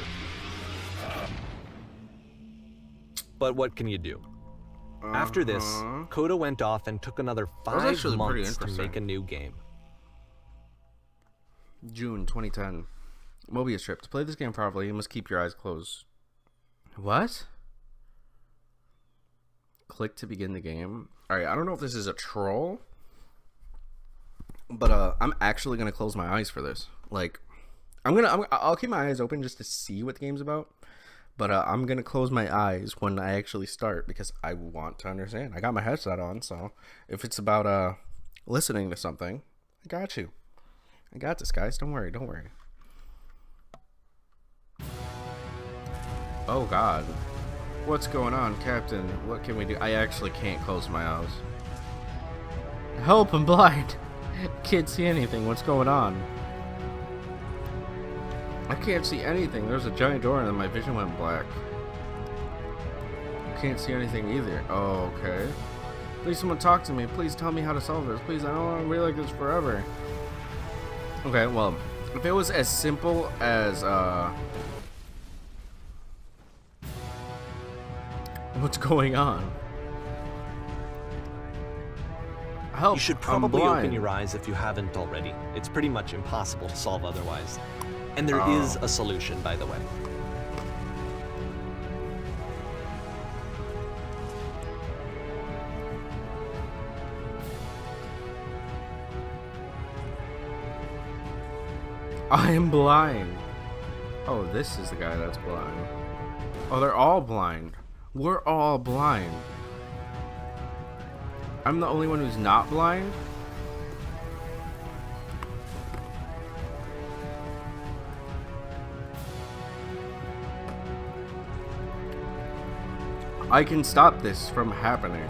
But what can you do? After this, Coda went off and took another 5 months to make a new game. June 2010. Mobius Strip. To play this game properly, you must keep your eyes closed. What? Click to begin the game. Alright, I don't know if this is a troll, but I'm actually gonna close my eyes for this. Like, I'll keep my eyes open just to see what the game's about, but I'm gonna close my eyes when I actually start because I want to understand. I got my headset on, so if it's about listening to something, I got you. I got this, guys. Don't worry. Oh God, what's going on, Captain? What can we do? I actually can't close my eyes. Help, I'm blind. Can't see anything. What's going on? I can't see anything. There's a giant door and then my vision went black. Can't see anything either. Oh, okay. Please someone talk to me. Please tell me how to solve this. Please, I don't want to be like this forever. Okay, well, if it was as simple as, what's going on? Help, You should I'm probably blind. open your eyes if you haven't already. It's pretty much impossible to solve otherwise. And there is a solution, by the way. I am blind. Oh, this is the guy that's blind. Oh, they're all blind. We're all blind. I'm the only one who's not blind? I can stop this from happening.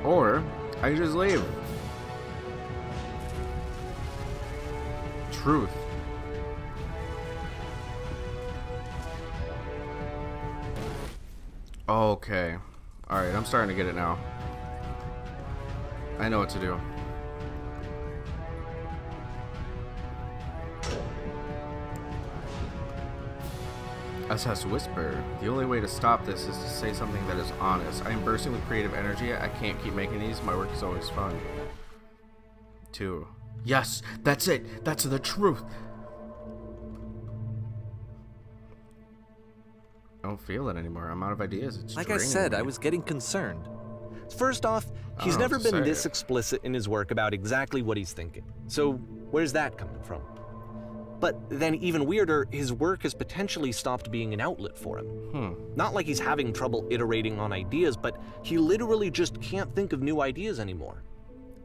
Or, I can just leave. Truth. Okay. Alright, I'm starting to get it now. I know what to do. SS Whisper. The only way to stop this is to say something that is honest. I am bursting with creative energy. I can't keep making these. My work is always fun. 2. Yes, that's it. That's the truth. I don't feel it anymore. I'm out of ideas. It's Like I draining said, me. I was getting concerned. First off, he's don't know never what to been say. this explicit in his work about exactly what he's thinking. So, where's that coming from? But then, even weirder, his work has potentially stopped being an outlet for him. Not like he's having trouble iterating on ideas, but he literally just can't think of new ideas anymore.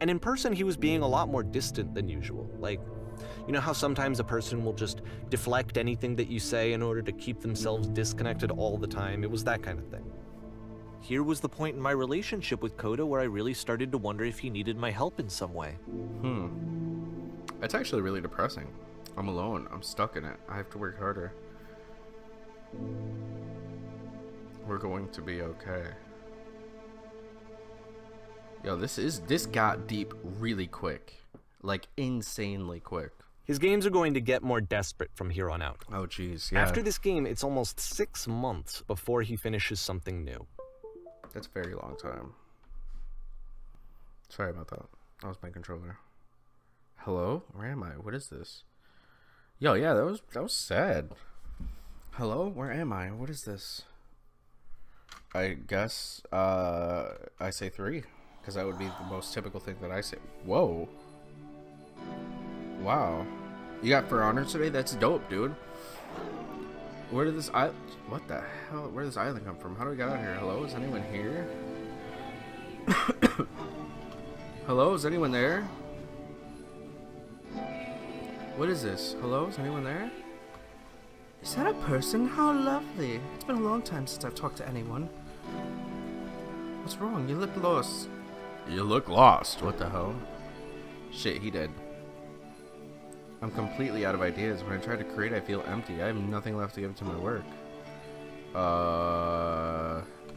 And in person, he was being a lot more distant than usual. Like, you know how sometimes a person will just deflect anything that you say in order to keep themselves disconnected all the time? It was that kind of thing. Here was the point in my relationship with Coda where I really started to wonder if he needed my help in some way. It's actually really depressing. I'm alone. I'm stuck in it. I have to work harder. We're going to be okay. Yo, this got deep really quick. Like, insanely quick. His games are going to get more desperate from here on out. Oh, jeez. Yeah. After this game, it's almost 6 months before he finishes something new. That's a very long time. Sorry about that. That was my controller. Hello? Where am I? What is this? Yo, yeah, that was sad. Hello? Where am I? What is this? I guess I say 3, because that would be the most typical thing that I say. Whoa. Wow. You got For Honor today? That's dope, dude. Where did this island... What the hell? Where did this island come from? How do we get out here? Hello? Is anyone here? Hello? Is anyone there? What is this? Hello? Is anyone there? Is that a person? How lovely. It's been a long time since I've talked to anyone. What's wrong? You look lost. You look lost. What the hell? Shit, he did. I'm completely out of ideas. When I try to create, I feel empty. I have nothing left to give to my work.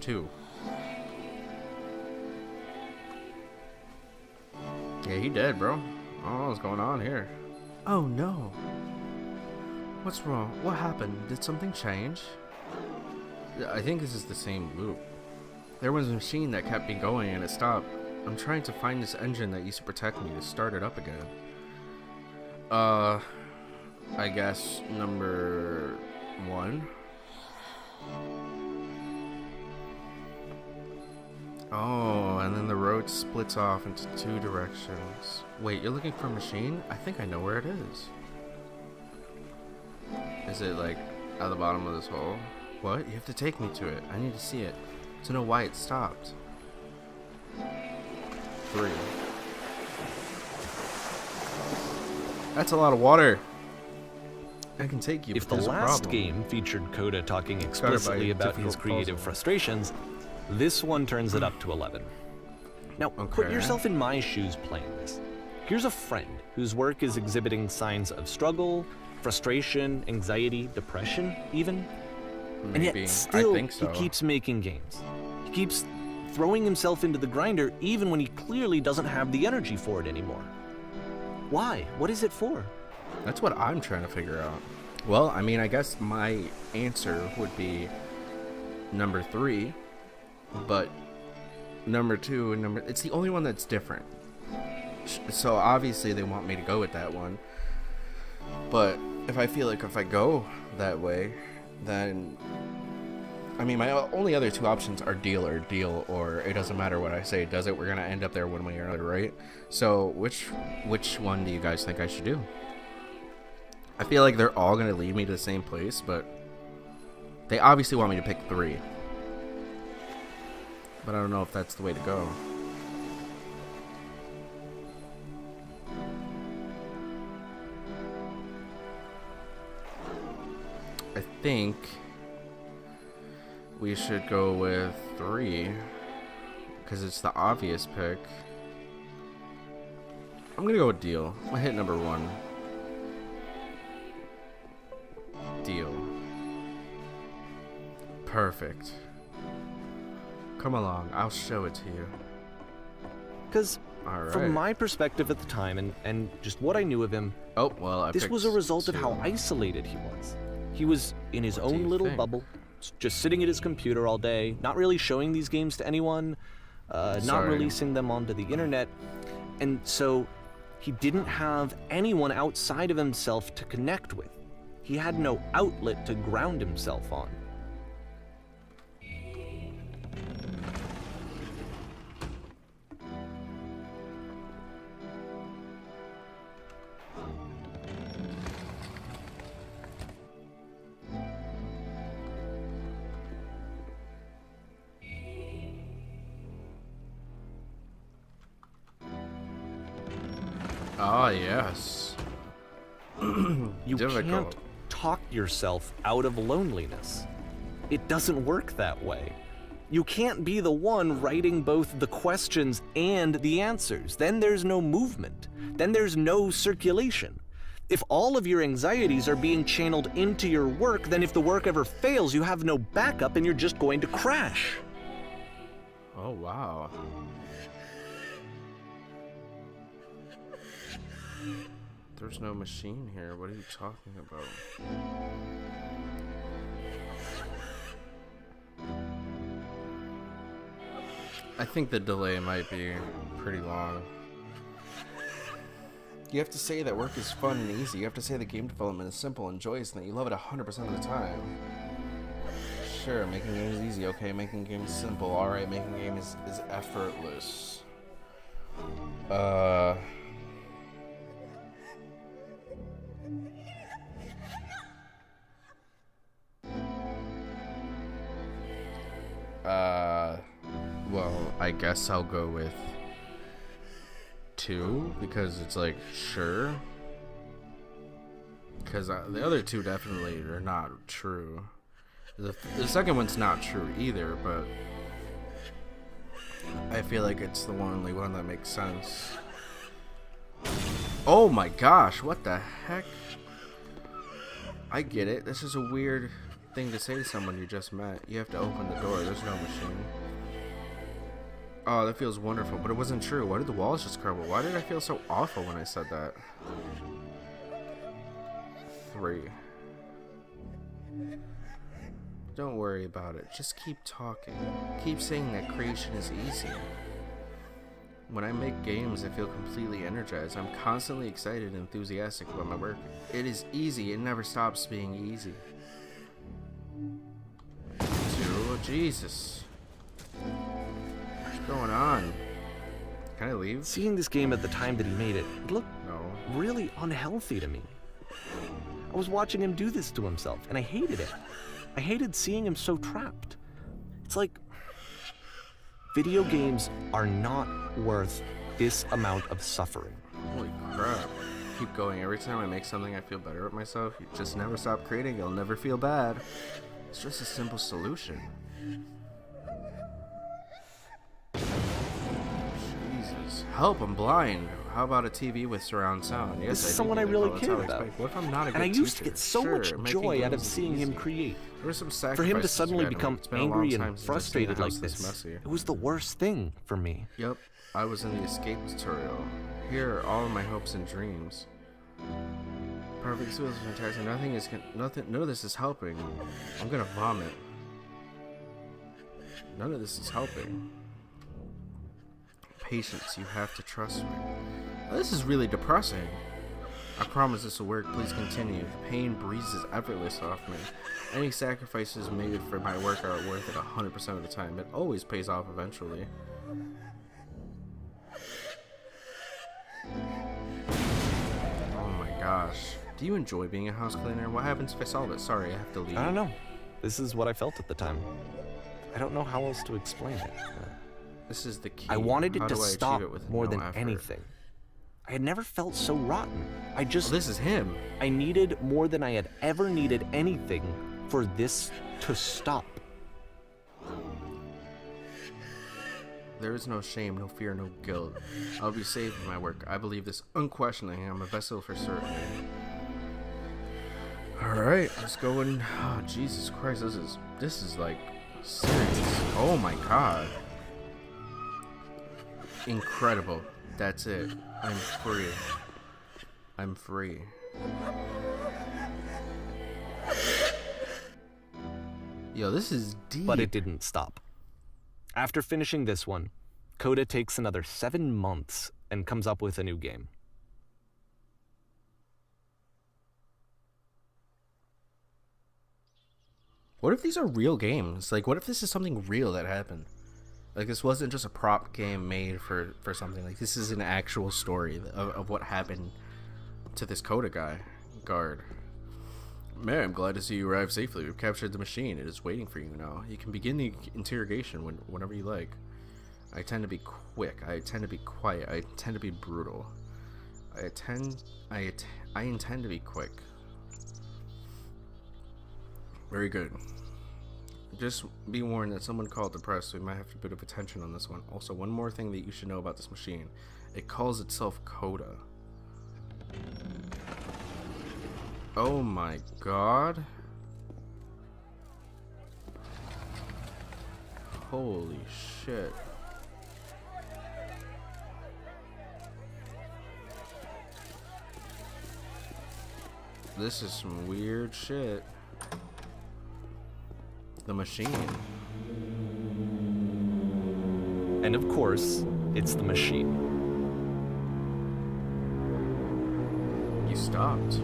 2. Yeah, he dead, bro. I don't know what's going on here. Oh no. What's wrong? What happened? Did something change? I think this is the same loop. There was a machine that kept me going and it stopped. I'm trying to find this engine that used to protect me to start it up again. I guess number 1. Oh, and then the road splits off into 2 directions. Wait, you're looking for a machine? I think I know where it is. Is it like at the bottom of this hole? What? You have to take me to it. I need to see it to know why it stopped. 3. That's a lot of water. I can take you. If but the there's a last problem. game featured Coda talking Started by explicitly about his difficult creative puzzle. frustrations, this one turns it up to 11. Now, put Okay. yourself in my shoes playing this. Here's a friend whose work is exhibiting signs of struggle, frustration, anxiety, depression, even. And Maybe. yet, still, I think so. he keeps making games. He keeps throwing himself into the grinder even when he clearly doesn't have the energy for it anymore. Why? What is it for? That's what I'm trying to figure out. Well, I mean, I guess my answer would be number 3, but number 2 and it's the only one that's different. So obviously they want me to go with that one. But if I feel like if I go that way, then I mean, my only other 2 options are deal, or it doesn't matter what I say, does it? We're gonna end up there one way or another, right? So which one do you guys think I should do? I feel like they're all gonna lead me to the same place, but they obviously want me to pick 3. But I don't know if that's the way to go. I think we should go with 3 because it's the obvious pick. I'm gonna go with deal. I'm gonna hit number 1. Deal. Perfect. Come along, I'll show it to you. Because All from right. my perspective at the time and just what I knew of him, Oh, well, I this picked was a result of 2. how isolated he was. He was in his What do own you little think? bubble, just sitting at his computer all day, not really showing these games to anyone, not Sorry. releasing them onto the internet. And so he didn't have anyone outside of himself to connect with. He had no outlet to ground himself on. Ah, yes. You Difficult. can't talk yourself out of loneliness. It doesn't work that way. You can't be the one writing both the questions and the answers. Then there's no movement. Then there's no circulation. If all of your anxieties are being channeled into your work, then if the work ever fails, you have no backup and you're just going to crash. Oh, wow. There's no machine here. What are you talking about? I think the delay might be pretty long. You have to say that work is fun and easy. You have to say that game development is simple and joyous and that you love it 100% of the time. Sure, making games is easy. Okay, making games simple. Alright, making games is effortless. Well, I guess I'll go with 2 because it's like, sure. Because the other 2 definitely are not true. The second one's not true either, but I feel like it's the only one that makes sense. Oh my gosh, what the heck? I get it. This is a weird thing to say to someone you just met. You have to open the door. There's no machine. Oh, that feels wonderful, but it wasn't true. Why did the walls just crumble? Why did I feel so awful when I said that? 3. Don't worry about it. Just keep talking. Keep saying that creation is easy. When I make games, I feel completely energized. I'm constantly excited and enthusiastic about my work. It is easy. It never stops being easy. 2. Oh, Jesus. What's going on? Can I leave? Seeing this game at the time that he made it, it looked No. really unhealthy to me. I was watching him do this to himself, and I hated it. I hated seeing him so trapped. It's like, video games are not worth this amount of suffering. Holy crap. Keep going. Every time I make something, I feel better with myself. You just never stop creating. You'll never feel bad. It's just a simple solution. Help, I'm blind. How about a TV with surround sound? Yes, This is I do someone do I that. really Well, that's cared how I about. expect. What if I'm not a good And I used to teacher? get so Sure, much making joy out games of is seeing him easy. create. There were some For him to sacrifices suddenly you had to become make. It's been a long angry time and since I've seen a frustrated like house this, messy. it was the worst thing for me. Yep, I was in the escape tutorial. Here are all of my hopes and dreams. Perfect school is fantastic. None of this is helping. I'm gonna vomit. None of this is helping. Patience, you have to trust me. Now, this is really depressing. I promise this will work. Please continue. The pain breezes effortless off me. Any sacrifices made for my work are worth it 100% of the time. It always pays off eventually. Oh my gosh. Do you enjoy being a house cleaner? What happens if I solve it? Sorry, I have to leave. I don't know. This is what I felt at the time. I don't know how else to explain it. This is the key. I wanted it How to do I achieve stop it with more no than effort? anything. I had never felt so rotten. Oh, this is him. I needed more than I had ever needed anything for this to stop. There is no shame, no fear, no guilt. I'll be saved in my work. I believe this unquestioningly. I'm a vessel for certain. Alright, let's go and... Oh, Jesus Christ, this is like serious. Oh my god. Incredible. That's it. I'm free. I'm free. Yo, this is deep. But it didn't stop. After finishing this one, Coda takes another 7 months and comes up with a new game. What if these are real games? Like, what if this is something real that happened? Like, this wasn't just a prop game made for something. Like, this is an actual story of what happened to this Coda guard. Mayor, I'm glad to see you arrived safely. We've captured the machine. It is waiting for you now. You can begin the interrogation whenever you like. I tend to be quick. I tend to be quiet. I tend to be brutal. I intend to be quick. Very good. Just be warned that someone called the press, so we might have a bit of attention on this one. Also, one more thing that you should know about this machine. It calls itself Coda. Oh my god. Holy shit. This is some weird shit. The machine. And of course, it's the machine. You stopped.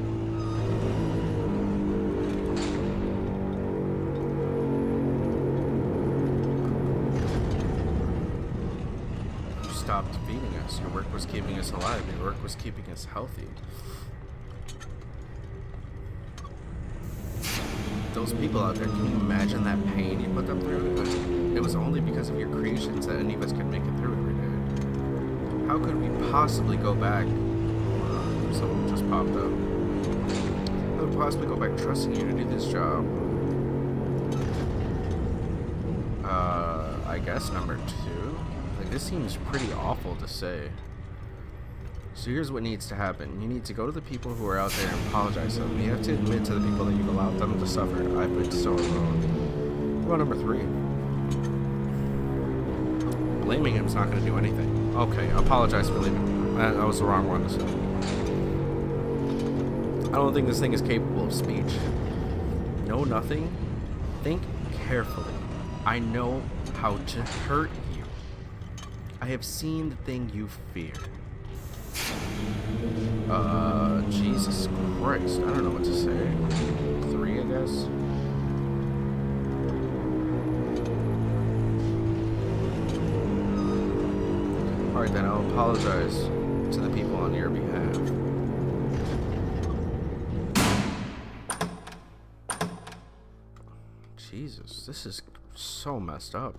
You stopped feeding us. Your work was keeping us alive. Your work was keeping us healthy. Those people out there, can you imagine that pain you put them through? It was only because of your creations that any of us could make it through every day. How could we possibly go back? Someone just popped up. How could we possibly go back trusting you to do this job? I guess number 2? Like, this seems pretty awful to say. So here's what needs to happen. You need to go to the people who are out there and apologize to them. You have to admit to the people that you've allowed them to suffer. I've been so alone. What about number 3? Blaming him's not going to do anything. Okay, apologize for leaving me. That was the wrong one to say. I don't think this thing is capable of speech. Know nothing? Think carefully. I know how to hurt you. I have seen the thing you fear. Jesus Christ. I don't know what to say. 3, I guess. Alright then, I'll apologize to the people on your behalf. Jesus, this is so messed up.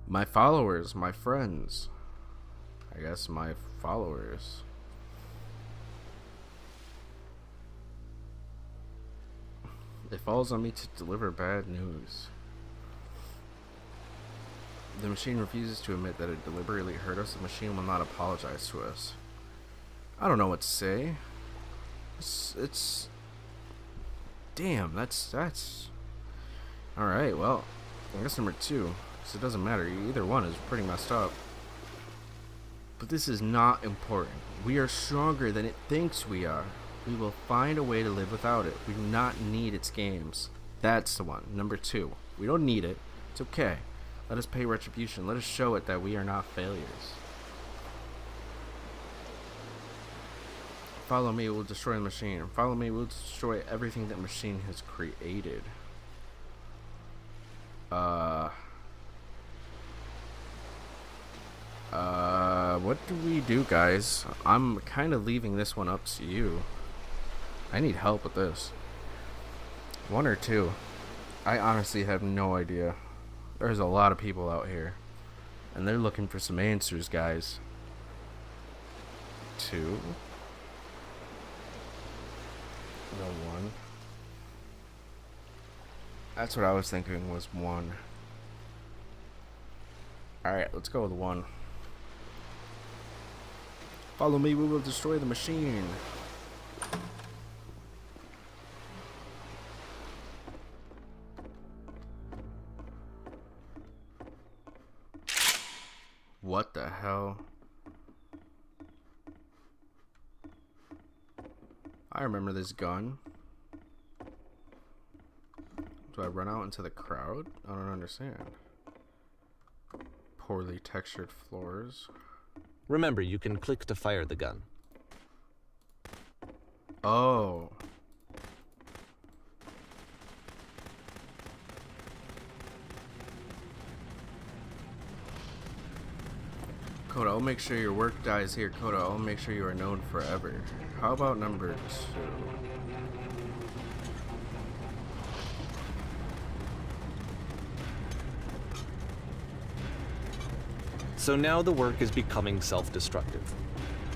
My followers, my friends. I guess my followers. It falls on me to deliver bad news. The machine refuses to admit that it deliberately hurt us. The machine will not apologize to us. I don't know what to say. It's damn, that's alright, well, I guess number 2, because it doesn't matter, either one is pretty messed up. But this is not important. We are stronger than it thinks we are. We will find a way to live without it. We do not need its games. That's the one. Number 2. We don't need it. It's okay. Let us pay retribution. Let us show it that we are not failures. Follow me, we'll destroy the machine. Follow me, we'll destroy everything that machine has created. What do we do, guys? I'm kind of leaving this one up to you. I need help with this. 1 or 2? I honestly have no idea. There's a lot of people out here, and they're looking for some answers, guys. 2. No, 1. That's what I was thinking was 1. Alright, let's go with 1. Follow me, we will destroy the machine. What the hell? I remember this gun. Do I run out into the crowd? I don't understand. Poorly textured floors. Remember, you can click to fire the gun. Oh. Coda, I'll make sure your work dies here. Coda, I'll make sure you are known forever. How about number 2? So now the work is becoming self-destructive.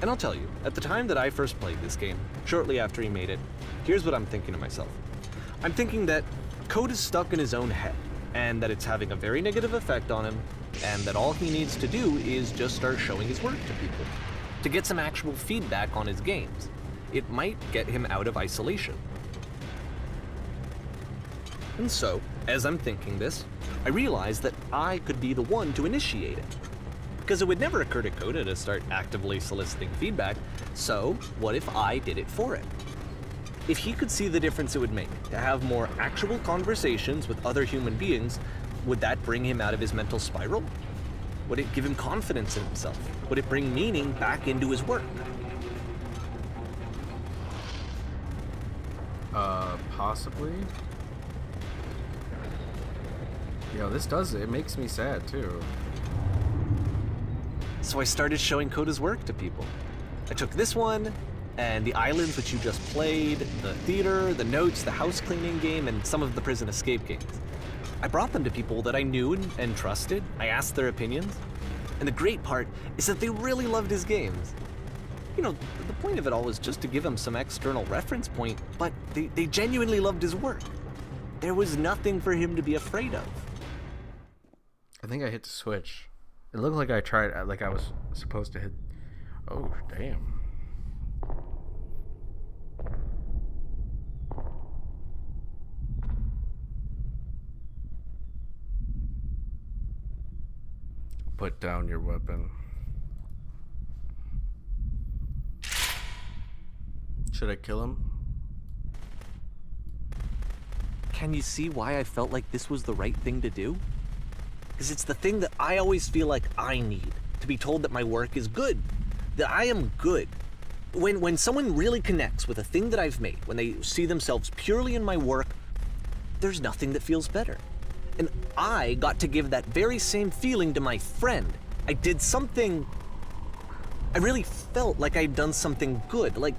And I'll tell you, at the time that I first played this game, shortly after he made it, here's what I'm thinking to myself. I'm thinking that Code is stuck in his own head, and that it's having a very negative effect on him, and that all he needs to do is just start showing his work to people, to get some actual feedback on his games. It might get him out of isolation. And so, as I'm thinking this, I realize that I could be the one to initiate it. Because it would never occur to Coda to start actively soliciting feedback, so what if I did it for him? If he could see the difference it would make to have more actual conversations with other human beings, would that bring him out of his mental spiral? Would it give him confidence in himself? Would it bring meaning back into his work? Possibly? Yo, this does it. It makes me sad, too. So I started showing Coda's work to people. I took this one, and the islands which you just played, the theater, the notes, the house cleaning game, and some of the prison escape games. I brought them to people that I knew and trusted. I asked their opinions. And the great part is that they really loved his games. You know, the point of it all was just to give him some external reference point, but they genuinely loved his work. There was nothing for him to be afraid of. I think I hit the switch. It looked like I tried, like I was supposed to hit. Oh, damn. Put down your weapon. Should I kill him? Can you see why I felt like this was the right thing to do? Because it's the thing that I always feel like I need, to be told that my work is good, that I am good. When someone really connects with a thing that I've made, when they see themselves purely in my work, there's nothing that feels better. And I got to give that very same feeling to my friend. I did something, I really felt like I'd done something good, like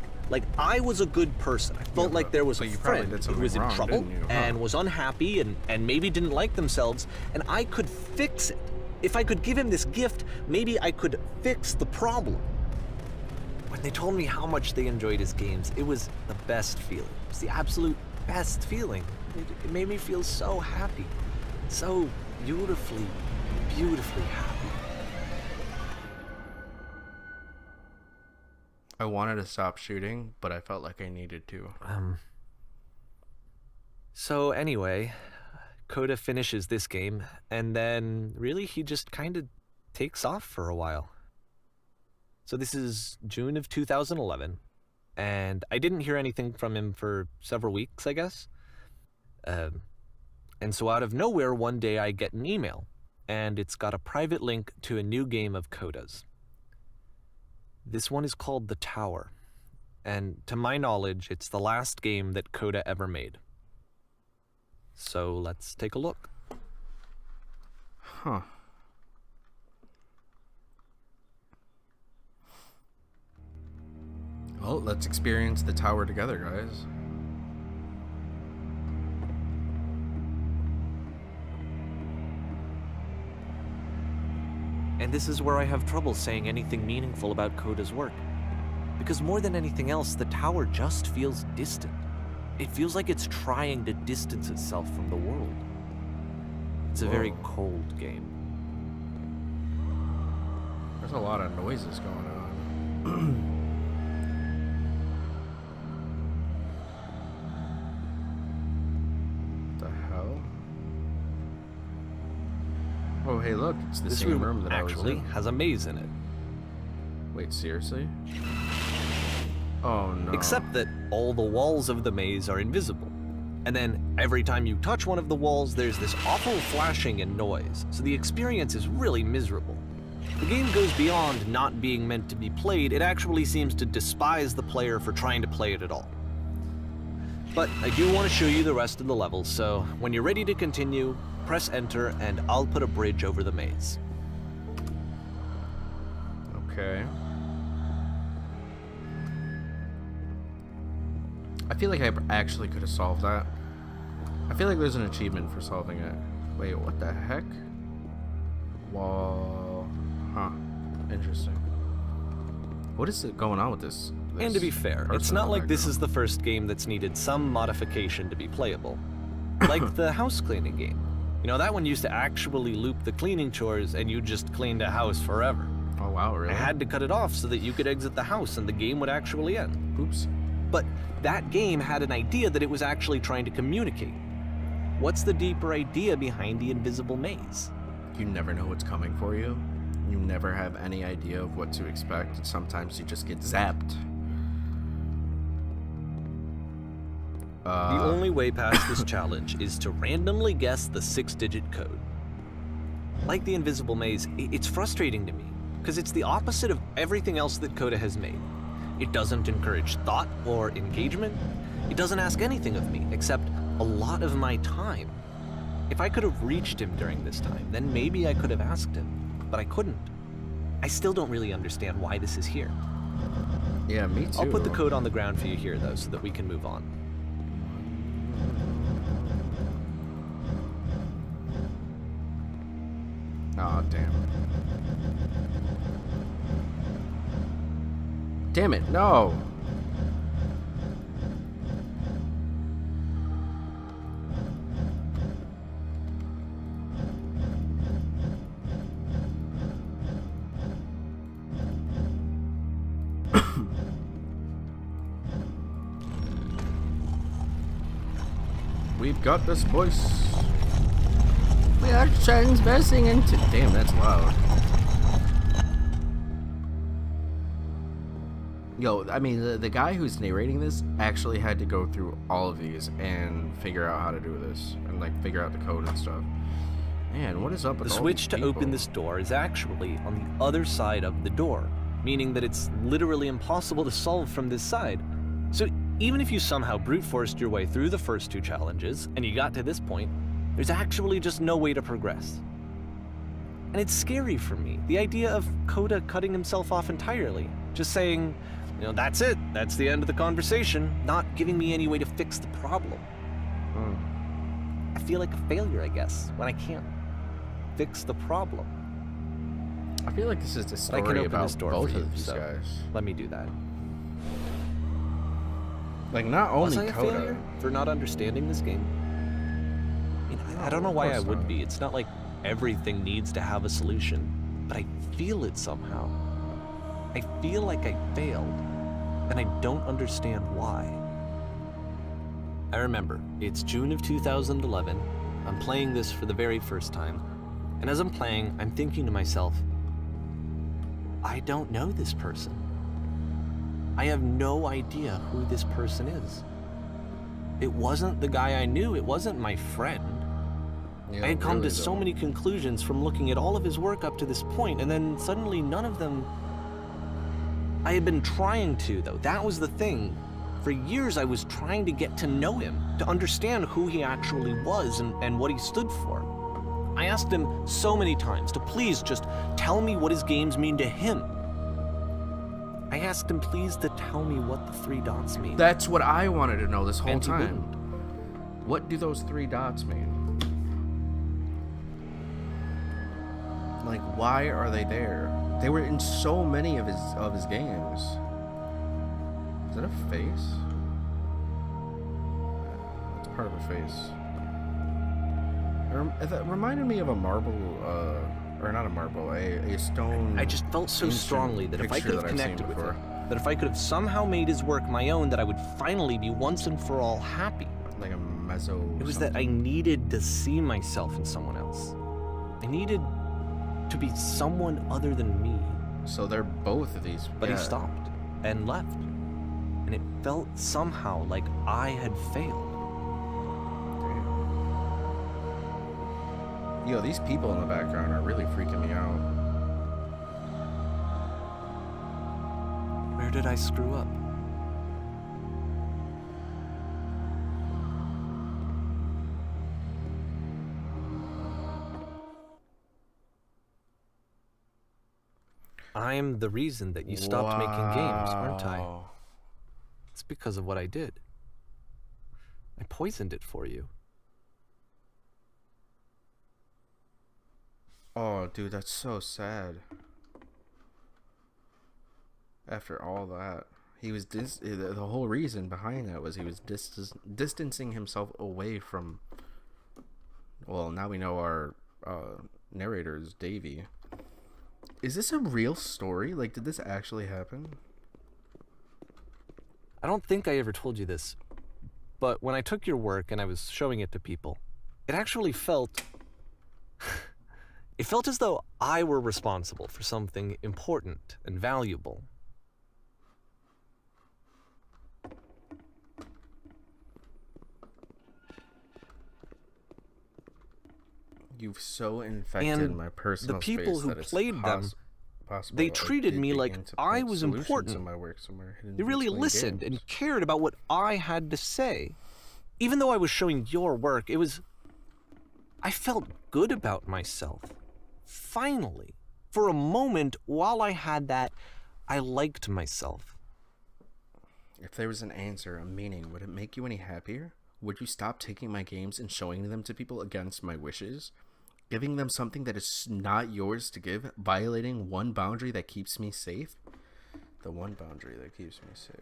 I was a good person. I felt like there was a friend who was in trouble and was unhappy and maybe didn't like themselves, and I could fix it. If I could give him this gift, maybe I could fix the problem. When they told me how much they enjoyed his games, it was the best feeling. It was the absolute best feeling. It made me feel so happy, so beautifully beautifully happy. I wanted to stop shooting, but I felt like I needed to. So anyway, Coda finishes this game, and then really he just kind of takes off for a while. So this is June of 2011, and I didn't hear anything from him for several weeks, I guess. And so out of nowhere, one day I get an email, and it's got a private link to a new game of Coda's. This one is called The Tower, and to my knowledge, it's the last game that Coda ever made. So let's take a look. Huh. Well, let's experience the tower together, guys. And this is where I have trouble saying anything meaningful about Coda's work. Because more than anything else, the tower just feels distant. It feels like it's trying to distance itself from the world. It's a very cold game. There's a lot of noises going on. What the hell? Oh, hey, look, it's the This same room room that I was actually in. has a maze in it. Wait, seriously? Oh no. Except that all the walls of the maze are invisible. And then every time you touch one of the walls, there's this awful flashing and noise. So the experience is really miserable. The game goes beyond not being meant to be played. It actually seems to despise the player for trying to play it at all. But I do want to show you the rest of the levels, so when you're ready to continue, press enter and I'll put a bridge over the maze. Okay. I feel like I actually could have solved that. I feel like there's an achievement for solving it. Wait, what the heck? Wall. Huh. Interesting. What is going on with this? And to be fair, it's person not in the like this background? is the first game that's needed some modification to be playable. Like the house cleaning game. You know, that one used to actually loop the cleaning chores and you just cleaned a house forever. Oh wow, really? I had to cut it off so that you could exit the house and the game would actually end. Oops. But that game had an idea that it was actually trying to communicate. What's the deeper idea behind the invisible maze? You never know what's coming for you. You never have any idea of what to expect, and sometimes you just get zapped. The only way past this challenge is to randomly guess the 6-digit code. Like the invisible maze, it's frustrating to me, because it's the opposite of everything else that Coda has made. It doesn't encourage thought or engagement. It doesn't ask anything of me, except a lot of my time. If I could have reached him during this time, then maybe I could have asked him, but I couldn't. I still don't really understand why this is here. Yeah, me too. I'll put the code on the ground for you here, though, so that we can move on. Aw, damn. Damn it, no! We've got this, boys. We are transversing into. Damn, that's loud. Yo, I mean, the guy who's narrating this actually had to go through all of these and figure out how to do this and like figure out the code and stuff. Man, what is up with The all switch these to open people? this door is actually on the other side of the door, meaning that it's literally impossible to solve from this side. So even if you somehow brute forced your way through the first two challenges and you got to this point, there's actually just no way to progress. And it's scary for me, the idea of Coda cutting himself off entirely, just saying, you know, that's it, that's the end of the conversation, not giving me any way to fix the problem. I feel like a failure, I guess, when I can't fix the problem. I feel like this is the But I story can open about this door both for you, of these so guys. let me do that. Like, not Was only I a Coda. failure for not understanding this game? I mean, I don't know why I course would not. be. It's not like everything needs to have a solution, but I feel it somehow. I feel like I failed, and I don't understand why. I remember, it's June of 2011. I'm playing this for the very first time, and as I'm playing, I'm thinking to myself, I don't know this person. I have no idea who this person is. It wasn't the guy I knew, it wasn't my friend. Yeah, I had come really to so though. many conclusions from looking at all of his work up to this point, and then suddenly none of them... I had been trying to, though. That was the thing. For years, I was trying to get to know him, to understand who he actually was and what he stood for. I asked him so many times to please just tell me what his games mean to him. I asked him please to tell me what the 3 dots mean. That's what I wanted to know this whole And he time. wouldn't. What do those 3 dots mean? Like, why are they there? They were in so many of his games. Is that a face? It's part of a face. That reminded me of a marble, or not a marble, a stone. I just felt so instant strongly that if I picture could have that I've seen connected with before. him, that if I could have somehow made his work my own, that I would finally be once and for all happy. Like a mezzo. It was that I needed to see myself in someone else. I needed to be someone other than me. So they're both of these. But yeah. he stopped and left. And it felt somehow like I had failed. Yo, these people in the background are really freaking me out. Where did I screw up? I'm the reason that you stopped making games, aren't I? Wow. It's because of what I did. I poisoned it for you. Oh, dude, that's so sad. After all that, he was the whole reason behind that was he was distancing himself away from. Well, now we know our narrator is Davey. Is this a real story? Like, did this actually happen? I don't think I ever told you this, but when I took your work and I was showing it to people, it actually felt... it felt as though I were responsible for something important and valuable. You've so infected And my personal the people space who that it's played them, possible they I treated did me like begin to I plant was solutions important. in my work somewhere hidden They really between listened games. and cared about what I had to say. Even though I was showing your work, it was... I felt good about myself. Finally. For a moment, while I had that, I liked myself. If there was an answer, a meaning, would it make you any happier? Would you stop taking my games and showing them to people against my wishes? Giving them something that is not yours to give? Violating one boundary that keeps me safe? The one boundary that keeps me safe.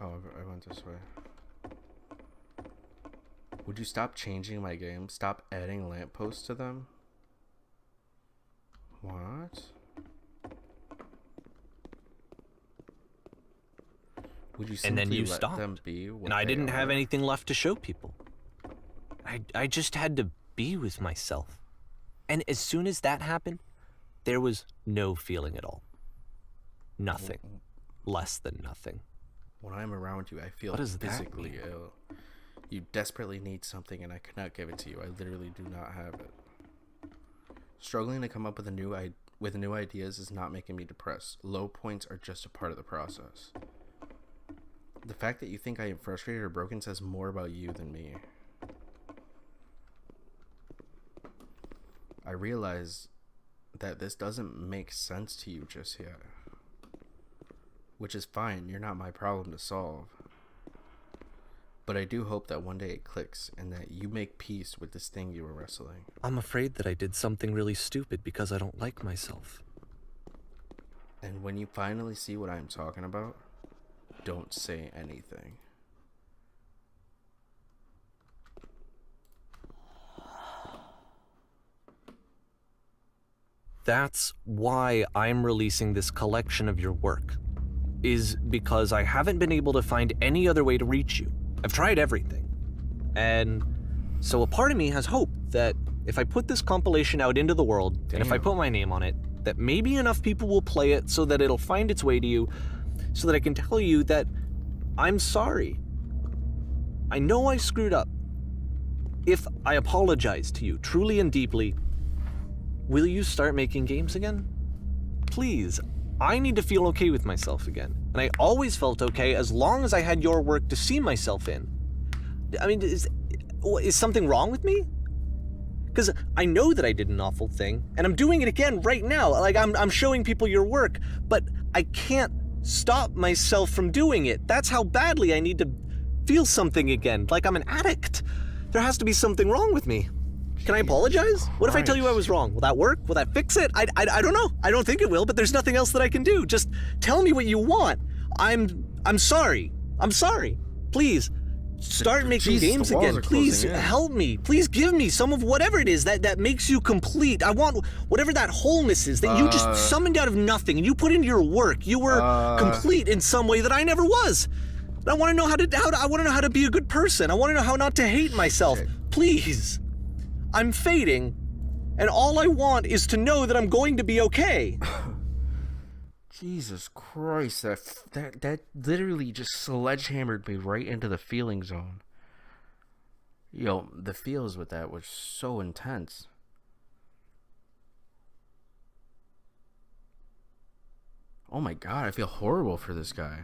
Oh, I went this way. Would you stop changing my game? Stop adding lampposts to them? What? Would you And then simply you let stopped. them be what And I they didn't have are? anything left to show people. I just had to be with myself. And as soon as that happened, there was no feeling at all. Nothing. Less than nothing. When I'm around you, I feel What does that physically mean? ill. You desperately need something, and I cannot give it to you. I literally do not have it. Struggling to come up with new ideas is not making me depressed. Low points are just a part of the process. The fact that you think I am frustrated or broken says more about you than me. I realize that this doesn't make sense to you just yet. Which is fine, you're not my problem to solve. But I do hope that one day it clicks and that you make peace with this thing you were wrestling. I'm afraid that I did something really stupid because I don't like myself. And when you finally see what I'm talking about, don't say anything. That's why I'm releasing this collection of your work, is because I haven't been able to find any other way to reach you. I've tried everything. And so a part of me has hope that if I put this compilation out into the world, and if I put my name on it, that maybe enough people will play it so that it'll find its way to you, so that I can tell you that I'm sorry. I know I screwed up. If I apologize to you truly and deeply, will you start making games again? Please, I need to feel okay with myself again. And I always felt okay as long as I had your work to see myself in. I mean, is something wrong with me? Because I know that I did an awful thing, and I'm doing it again right now. Like, I'm showing people your work, but I can't stop myself from doing it. That's how badly I need to feel something again, like I'm an addict. There has to be something wrong with me. Can I apologize? What if I tell you I was wrong? Will that work? Will that fix it? I don't know. I don't think it will, but there's nothing else that I can do. Just tell me what you want. I'm sorry. I'm sorry. Please. Start making games again. Please help me. Please give me some of whatever it is that makes you complete. I want whatever that wholeness is that you just summoned out of nothing and you put into your work. You were complete in some way that I never was. I want to know I want to know how to be a good person. I want to know how not to hate myself. Please. I'm fading, and all I want is to know that I'm going to be okay. Jesus Christ, that literally just sledgehammered me right into the feeling zone. Yo, the feels with that was so intense. Oh my god, I feel horrible for this guy.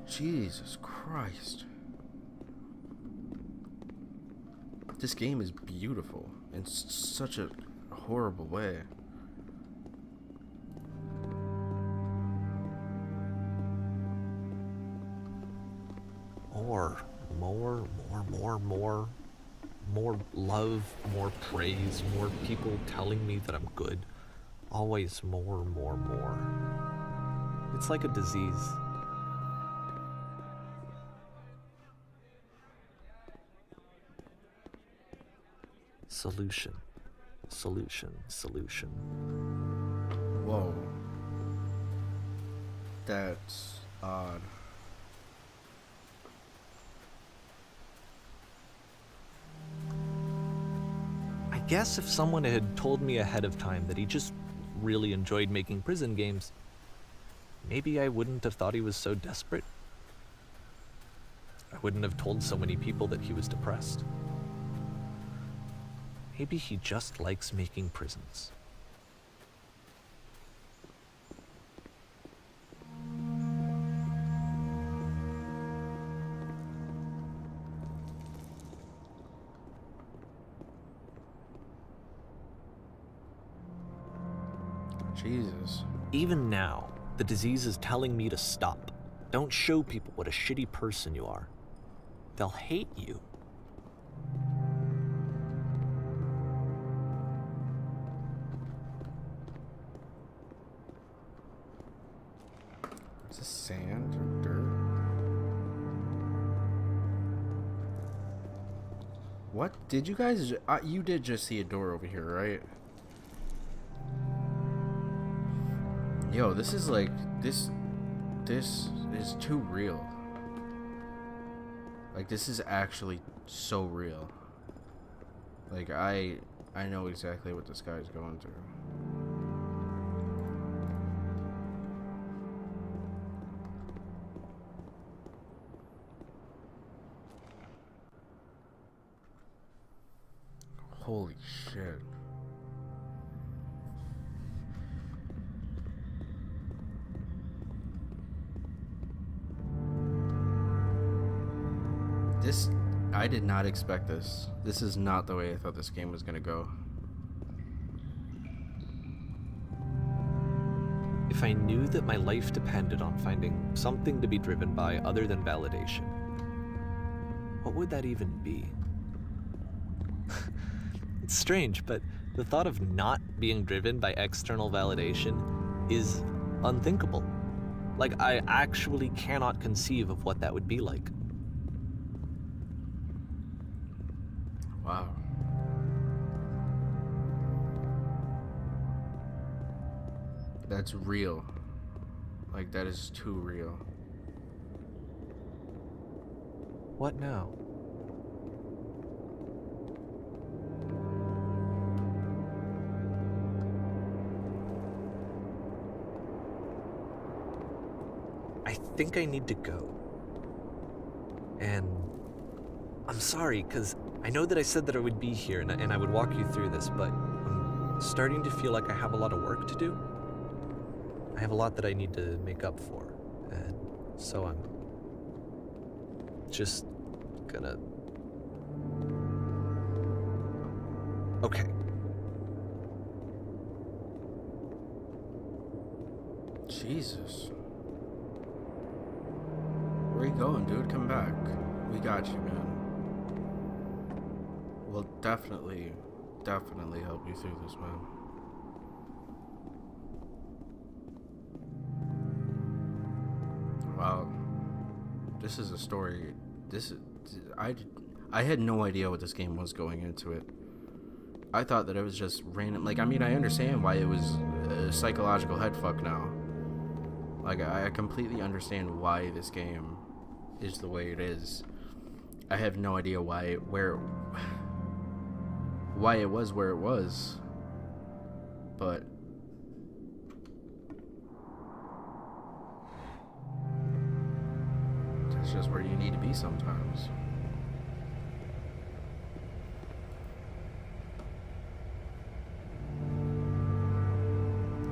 Jesus Christ. This game is beautiful in such a horrible way. More love, more praise, more people telling me that I'm good. Always more. It's like a disease. Solution. Whoa. That's odd. I guess if someone had told me ahead of time that he just really enjoyed making prison games, maybe I wouldn't have thought he was so desperate. I wouldn't have told so many people that he was depressed. Maybe he just likes making prisons. Jesus. Even now, the disease is telling me to stop. Don't show people what a shitty person you are. They'll hate you. Is this sand or dirt? What? Did you guys... you did just see a door over here, right? Yo, this is like... This is too real. Like, this is actually so real. Like, I know exactly what this guy's going through. Holy shit. I did not expect this. This is not the way I thought this game was gonna go. If I knew that my life depended on finding something to be driven by other than validation, what would that even be? It's strange, but the thought of not being driven by external validation is unthinkable. Like, I actually cannot conceive of what that would be like. Wow. That's real. Like, that is too real. What now? I think I need to go. And I'm sorry, because I know that I said that I would be here and I would walk you through this, but I'm starting to feel like I have a lot of work to do. I have a lot that I need to make up for, and so I'm just gonna... Okay. Jesus. Where you going, dude? Come back. We got you, man. We'll definitely help you through this, man. Wow. This is a story. I had no idea what this game was going into it. I thought that it was just random. Like, I mean, I understand why it was a psychological headfuck now. Like, I completely understand why this game is the way it is. I have no idea why it was where it was. But that's just where you need to be sometimes.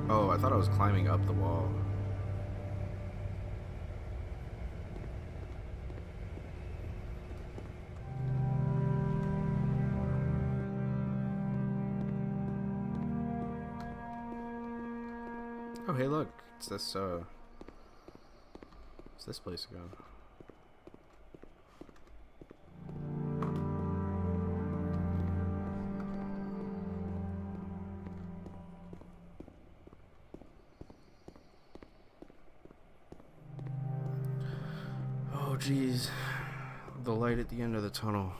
Oh, I thought I was climbing up the wall. Oh, hey, look. It's this place again. Oh, geez. The light at the end of the tunnel.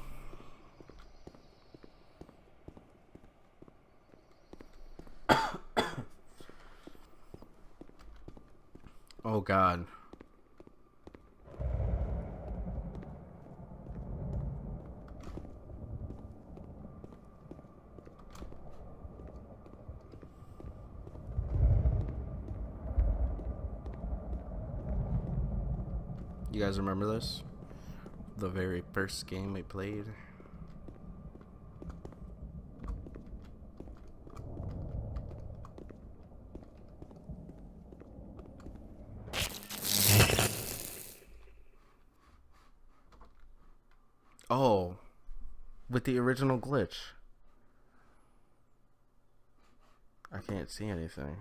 Oh, God. You guys remember this? The very first game we played? Oh, with the original glitch. I can't see anything.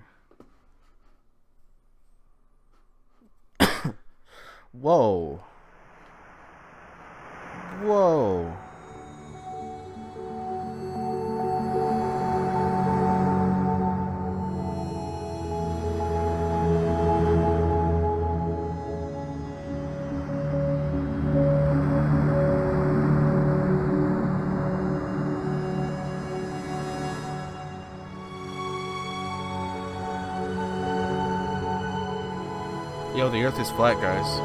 Whoa. Whoa. Yo, the earth is flat, guys.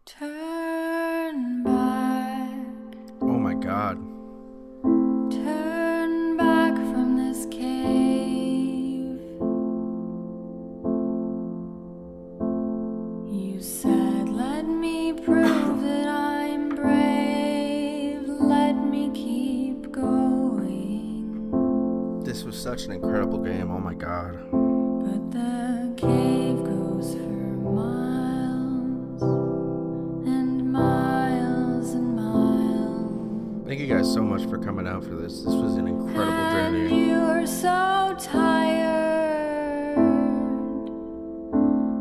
Turn back. Oh my God. Turn back from this cave. You said, let me prove that I'm brave. Let me keep going. This was such an incredible game. Oh my God. Thank you guys so much for coming out for this. This was an incredible journey. You're so tired,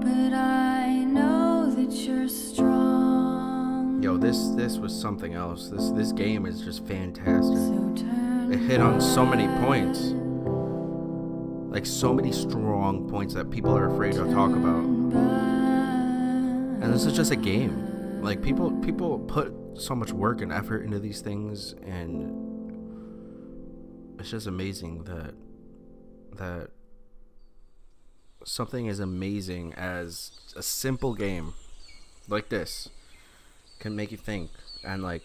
but I know that you're strong. Yo, this was something else. This game is just fantastic. So turn It hit on so many points. Like so many strong points that people are afraid to talk about. And this is just a game. Like people put so much work and effort into these things, and it's just amazing that something as amazing as a simple game like this can make you think, and like,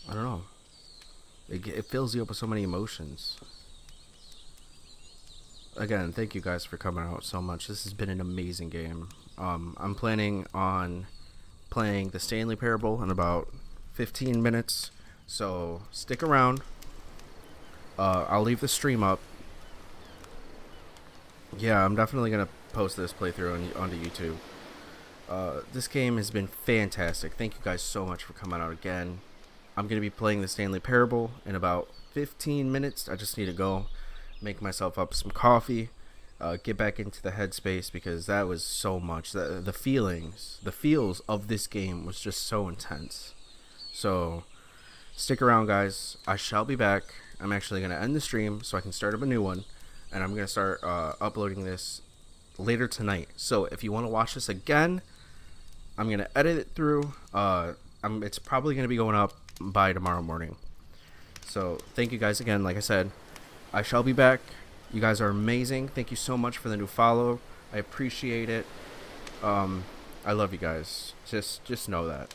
I don't know, it fills you up with so many emotions. Again, thank you guys for coming out so much. This has been an amazing game. I'm planning on playing the Stanley Parable in about 15 minutes, so stick around. I'll leave the stream up. Yeah, I'm definitely gonna post this playthrough onto YouTube. This game has been fantastic. Thank you guys so much for coming out again. I'm gonna be playing the Stanley Parable in about 15 minutes. I just need to go make myself up some coffee, get back into the headspace, because that was so much. The feels of this game was just so intense. So stick around, guys. I shall be back. I'm actually going to end the stream so I can start up a new one, and I'm going to start uploading this later tonight. So if you want to watch this again, I'm going to edit it through. It's probably going to be going up by tomorrow morning. So thank you guys again. Like I said, I shall be back. You guys are amazing. Thank you so much for the new follow. I appreciate it. I love you guys. Just know that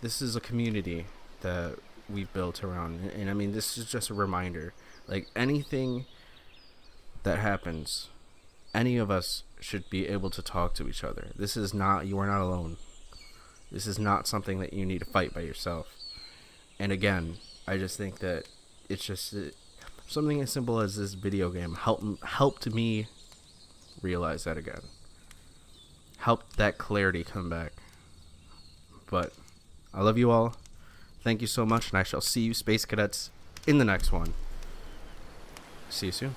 this is a community that we've built around, and I mean, this is just a reminder. Like, anything that happens, any of us should be able to talk to each other. This is not, you are not alone. This is not something that you need to fight by yourself. And again, I just think that it's just something as simple as this video game helped me realize that again. Helped that clarity come back. But I love you all. Thank you so much, and I shall see you, Space Cadets, in the next one. See you soon.